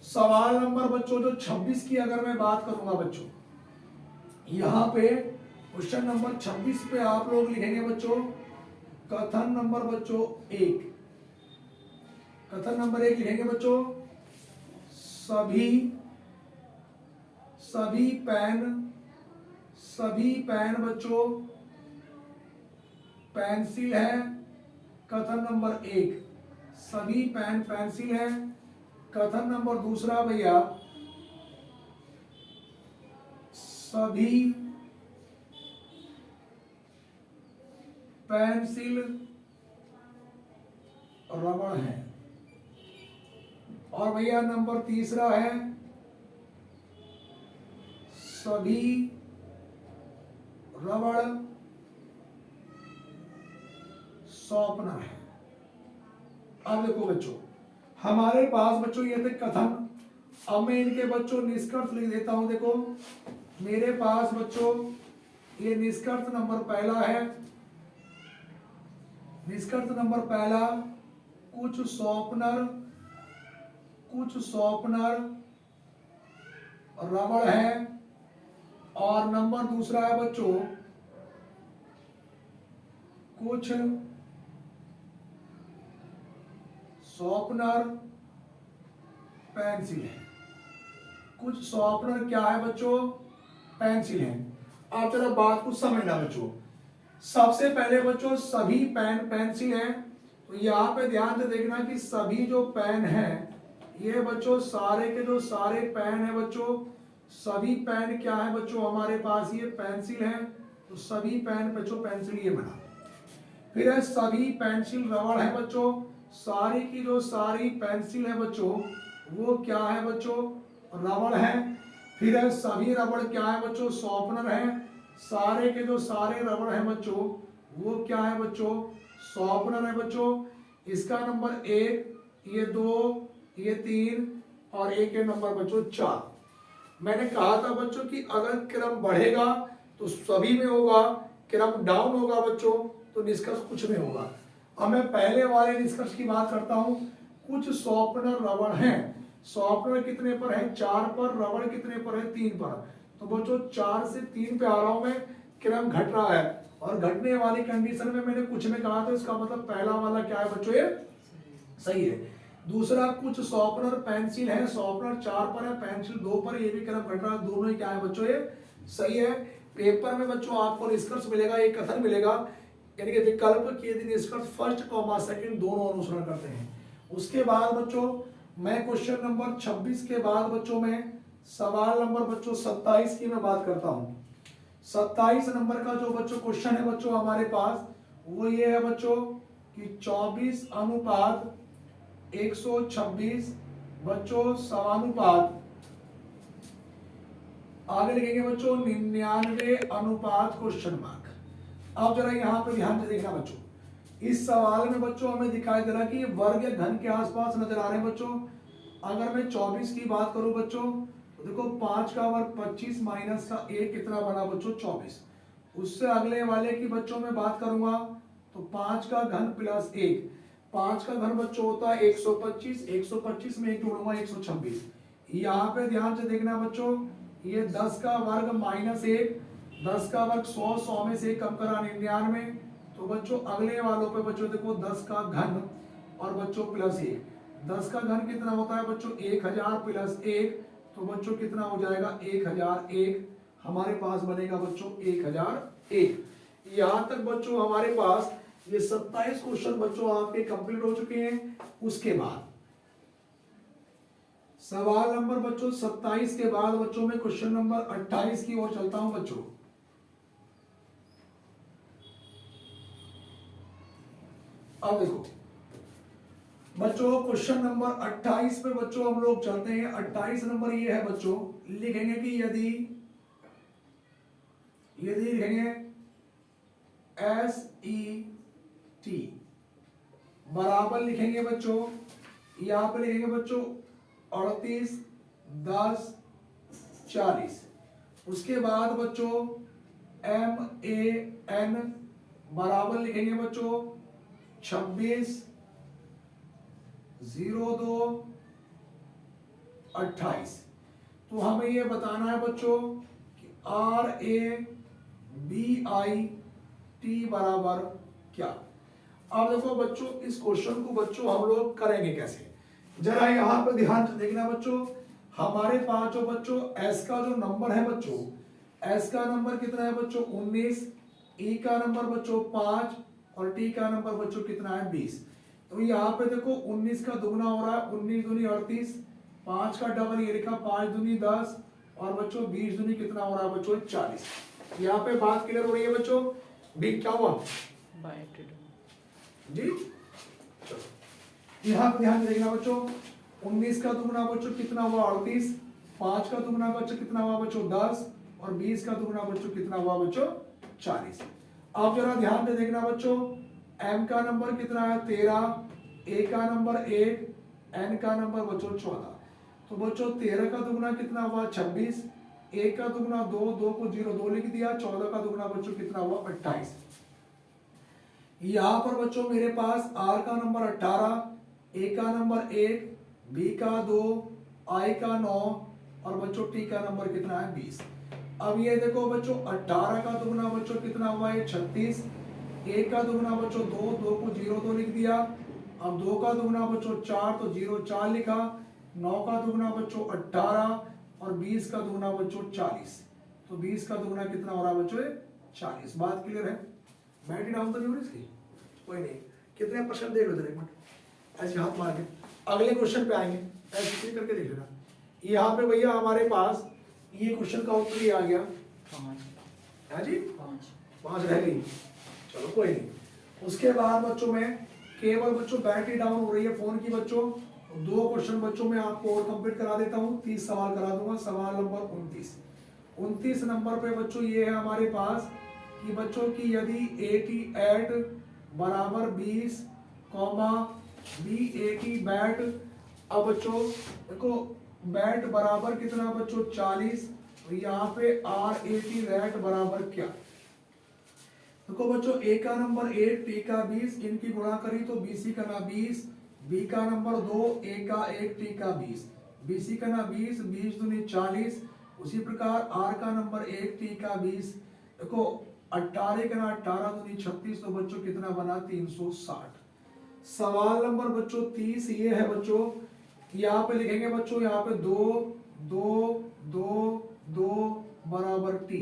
सवाल नंबर बच्चों जो 26 की अगर मैं बात करूंगा बच्चों, यहाँ पे क्वेश्चन नंबर 26 पे आप लोग लिखेंगे बच्चों कथन नंबर बच्चों 1। कथन नंबर 1 लिखेंगे बच्चों सभी पेन बच्चों पेंसिल है। कथन नंबर 1 सभी पेन पेंसिल है। कथन नंबर दूसरा भैया सभी पेंसिल रबड़ है। और भैया नंबर तीसरा है सभी रबड़ शॉर्पनर है। अब देखो बच्चों हमारे पास बच्चों ये थे कथन। अब मैं इनके बच्चों निष्कर्ष लिख देता हूं। देखो मेरे पास बच्चों ये निष्कर्ष नंबर पहला है। निष्कर्ष नंबर पहला कुछ शॉर्पनर रबड़ है। और नंबर दूसरा है बच्चों कुछ शॉर्पनर पेंसिल है। कुछ शॉर्पनर क्या है बच्चों पेंसिल है। आप जरा बात को समझना बच्चों। सबसे पहले बच्चों सभी पेन पेंसिल है, तो यहाँ पे ध्यान से देखना कि सभी जो पेन है ये बच्चों सारे के जो सारे पेन है बच्चों, सभी पेन क्या है बच्चों हमारे पास ये पेंसिल है। तो सभी पेन बच्चों पेंसिल ये बना। फिर है सभी पेंसिल रबड़ है बच्चों, सारी की जो सारी पेंसिल है बच्चों वो क्या है बच्चों रबड़ है। फिर है सभी रबड़ क्या है बच्चों शॉर्पनर है, सारे के जो सारे रबड़ है बच्चों वो क्या है बच्चों शॉर्पनर है बच्चों। इसका नंबर 1, ये 2, ये 3 और एक ये नंबर बच्चों 4। मैंने कहा था बच्चों कि अगर क्रम बढ़ेगा तो सभी में होगा, क्रम डाउन होगा बच्चों तो निष्कर्ष कुछ में होगा। अब मैं पहले वाले निष्कर्ष की बात करता हूं। कुछ शॉर्पनर रबड़ हैं। शॉर्पनर कितने पर है 4 पर, रबड़ कितने पर है 3 पर। तो बच्चों 4 से 3 पे आ रहा हूं मैं, क्रम घट रहा है। और घटने वाली कंडीशन में मैंने कुछ में कहा था, इसका मतलब पहला वाला क्या है बच्चों ये सही है। दूसरा कुछ शॉर्पनर पेंसिल है, शॉर्पनर 4 पर है पेंसिल 2 पर, ये भी क्रम घट रहा है, दोनों ही क्या है बच्चों ये सही है। पेपर में बच्चों आपको निष्कर्ष मिलेगा, एक कथन मिलेगा, यानी कि विकल्प की यदि निष्कर्ष फर्स्ट कॉमा सेकंड दोनों अनुसरण करते हैं। उसके बाद बच्चों मैं क्वेश्चन नंबर 26 के बाद बच्चों में सवाल नंबर बच्चों 27 की मैं बात करता हूं। 27 नंबर का जो बच्चों क्वेश्चन है बच्चों हमारे पास वो ये है बच्चों कि 24 अनुपात 126 बच्चों समानुपात आगे लिखेंगे बच्चों 99 अनुपात क्वेश्चन मार्क। अब जरा यहाँ पे ध्यान से देखना बच्चों, इस सवाल में बच्चों हमें दिखाई दे रहा कि वर्ग या घन के आसपास नजर आ रहे हैं बच्चों। अगर मैं 24 की बात करूं बच्चों तो देखो 5 का वर्ग 25 माइनस का 1 कितना बना बच्चों 24। उससे अगले वाले की बच्चों में बात करूंगा तो 5 का घन प्लस 1, 5 का घन बच्चों होता है 125, 125 में 1 जोड़ूंगा 126, यहाँ पे ध्यान से देखना बच्चों, ये 10 का वर्ग माइनस 1, 10 का वर्ग 100, 100 में से 1 कम करा 99। तो बच्चों अगले वालों पे बच्चों देखो 10 का घन और बच्चों प्लस 1, 10 का घन कितना होता है बच्चों 1000 प्लस 1, तो बच्चों कितना हो जाएगा 1001, हमारे पास बनेगा बच्चों 1001। यहाँ तक बच्चों हमारे पास ये 27 क्वेश्चन बच्चों आपके कंप्लीट हो चुके हैं। उसके बाद सवाल नंबर बच्चों 27 के बाद बच्चों में क्वेश्चन नंबर 28 की ओर चलता हूं बच्चों। अब देखो बच्चों क्वेश्चन नंबर 28 पे बच्चों हम लोग चलते हैं। 28 नंबर ये है बच्चों, लिखेंगे कि यदि लिखेंगे SET बराबर लिखेंगे बच्चों, यहां पे लिखेंगे बच्चों 38, 10, 40। उसके बाद बच्चों MAN बराबर लिखेंगे बच्चों 26, 02, 28। तो हमें ये बताना है बच्चों कि RABIT बराबर क्या। अब देखो बच्चों इस क्वेश्चन को बच्चों हम लोग करेंगे कैसे, जरा यहां पर ध्यान से देखना बच्चों। हमारे पास जो बच्चों S का जो नंबर है बच्चों, S का नंबर कितना है बच्चों 19, E का नंबर बच्चों 5 और T का नंबर बच्चों कितना है 20। तो यहाँ पे देखो 19 का दुगना हो रहा है 19 दूनी 38, 5 का डबल ये लिखा 5 दूनी 10 और बच्चों 20 दूनी कितना हो रहा है बच्चों 40। यहाँ पे बात क्लियर हो रही है बच्चों, भी क्या हुआ बाय 2 जी। चलो यहाँ पे ध्यान से देखना बच्चों, 19 का दुगना बच्चों कितना हुआ 38, 5 का दुगना बच्चों कितना हुआ बच्चों 10 और 20 का दुगना बच्चों कितना हुआ बच्चों 40। अब जरा ध्यान से देखना बच्चों, M का नंबर कितना है 13, A का नंबर 8, N का नंबर बच्चों 14। तो बच्चों 13 का दुगना कितना हुआ 26, A का दुगना 2, 2 को 0 2 लिख दिया, 14 का दुगना बच्चों कितना हुआ 28। यहां पर बच्चों मेरे पास R का नंबर 18, A का नंबर 1, B का 2, I का 9 और बच्चों T का नंबर कितना है 20। अब ये देखो बच्चों 18 का दुगना बच्चों कितना हुआ है 36, 1 का दुगना बच्चों 2, 2 को 0 2 लिख दिया, अब 2 का दुगना बच्चों 4 तो 0 4 लिखा, 9 का दुगना बच्चों 18 और 20 का दुगना बच्चों 40। तो 20 का दुगना कितना हो रहा है बच्चों 40। बात क्लियर है, बैटरी डाउन तो नहीं हो रही इसकी, कोई नहीं। कितने परसेंट देख लो जरा एक मिनट, ऐसे हाथ मार के अगले क्वेश्चन पे आएंगे, ऐसे करके देख लेना। यहाँ पे भैया हमारे पास ये क्वेश्चन का उत्तर ही आ गया 5 है जी, 5 5 रह गई, चलो कोई नहीं। उसके बाद बच्चों में केवल बच्चों बैटरी डाउन हो रही है फोन की बच्चों, 2 क्वेश्चन बच्चों में आपको और कंप्लीट करा देता हूँ, 30 सवाल करा दूंगा। सवाल नंबर 29 नंबर पे बच्चों ये है हमारे पास कि बच्चों की यदि 88 बराबर 20 कॉमा B80 बैट, अब बच्चों देखो बैट बराबर कितना बच्चों 40, तो यहाँ पे R80 रैट बराबर क्या। देखो बच्चों A का नंबर 8, T का 20, इनकी गुणा करी तो BC का ना 20, B का नंबर 2, A का 1, T का 20, BC का ना 20, 20 दूनी 40। उसी प्रकार R का नंबर 1, T का 20, देखो 18 का ना 18 दूनी 36, तो बच्चों कितना बना 360। सवाल नंबर बच्चों 30 ये है बच्चों, यहाँ पे लिखेंगे बच्चों यहाँ पे 2 2 2 2 बराबर T।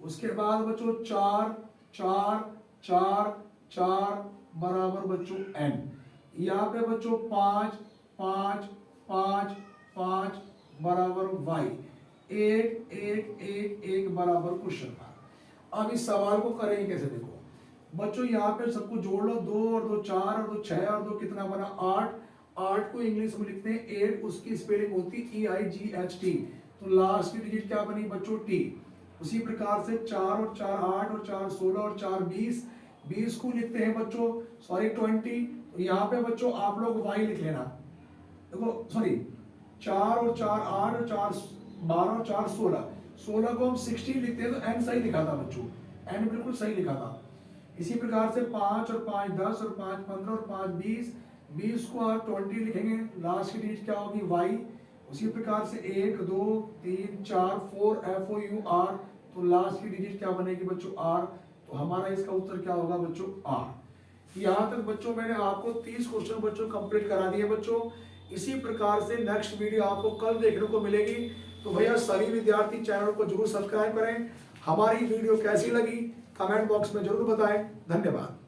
उसके बाद बच्चों 4 4 4 4 बराबर बच्चों N। यहाँ पे बच्चों 5 5 5 5 बराबर Y। 1 1 1 1 बराबर क्वेश्चन मार्क। अब इस सवाल को करेंगे कैसे, देखो बच्चों यहाँ पे सबको जोड़ लो, 2 और 2 4 और 2 6 और 2 कितना बना 8। 8 को इंग्लिश में लिखते हैं 8, उसकी स्पेलिंग होती EIGHT, तो लास्ट की डिजिट क्या बनी बच्चों T। उसी प्रकार से 4 और 4 8 और 4 16 और 4 20, 20 को लिखते हैं बच्चों 20। तो यहाँ पे बच्चों आप लोग Y लिख लेना, देखो सॉरी 4 और 4 8 और 4 12 और 4 16, 16 को हम 16 लिखते हैं तो N सही लिखा था बच्चों, N बिल्कुल सही लिखा था। इसी प्रकार से 5 और 5 10 और 5 15 और 5 20, 20 को आप 20 लिखेंगे, लास्ट की डिजिट क्या होगी Y। उसी प्रकार से 1 2 3 4 4 FOUR, तो लास्ट की डिजिट क्या बनेगी बच्चों? R। तो हमारा इसका उत्तर क्या होगा बच्चों? R। यहाँ तक बच्चों मैंने आपको 30 क्वेश्चन बच्चों कंप्लीट करा दिए बच्चों। इसी प्रकार से नेक्स्ट वीडियो आपको कल देखने को मिलेगी। तो भैया सभी विद्यार्थी चैनल को जरूर सब्सक्राइब करें। हमारी वीडियो कैसी लगी कमेंट बॉक्स में जरूर बताएं। धन्यवाद।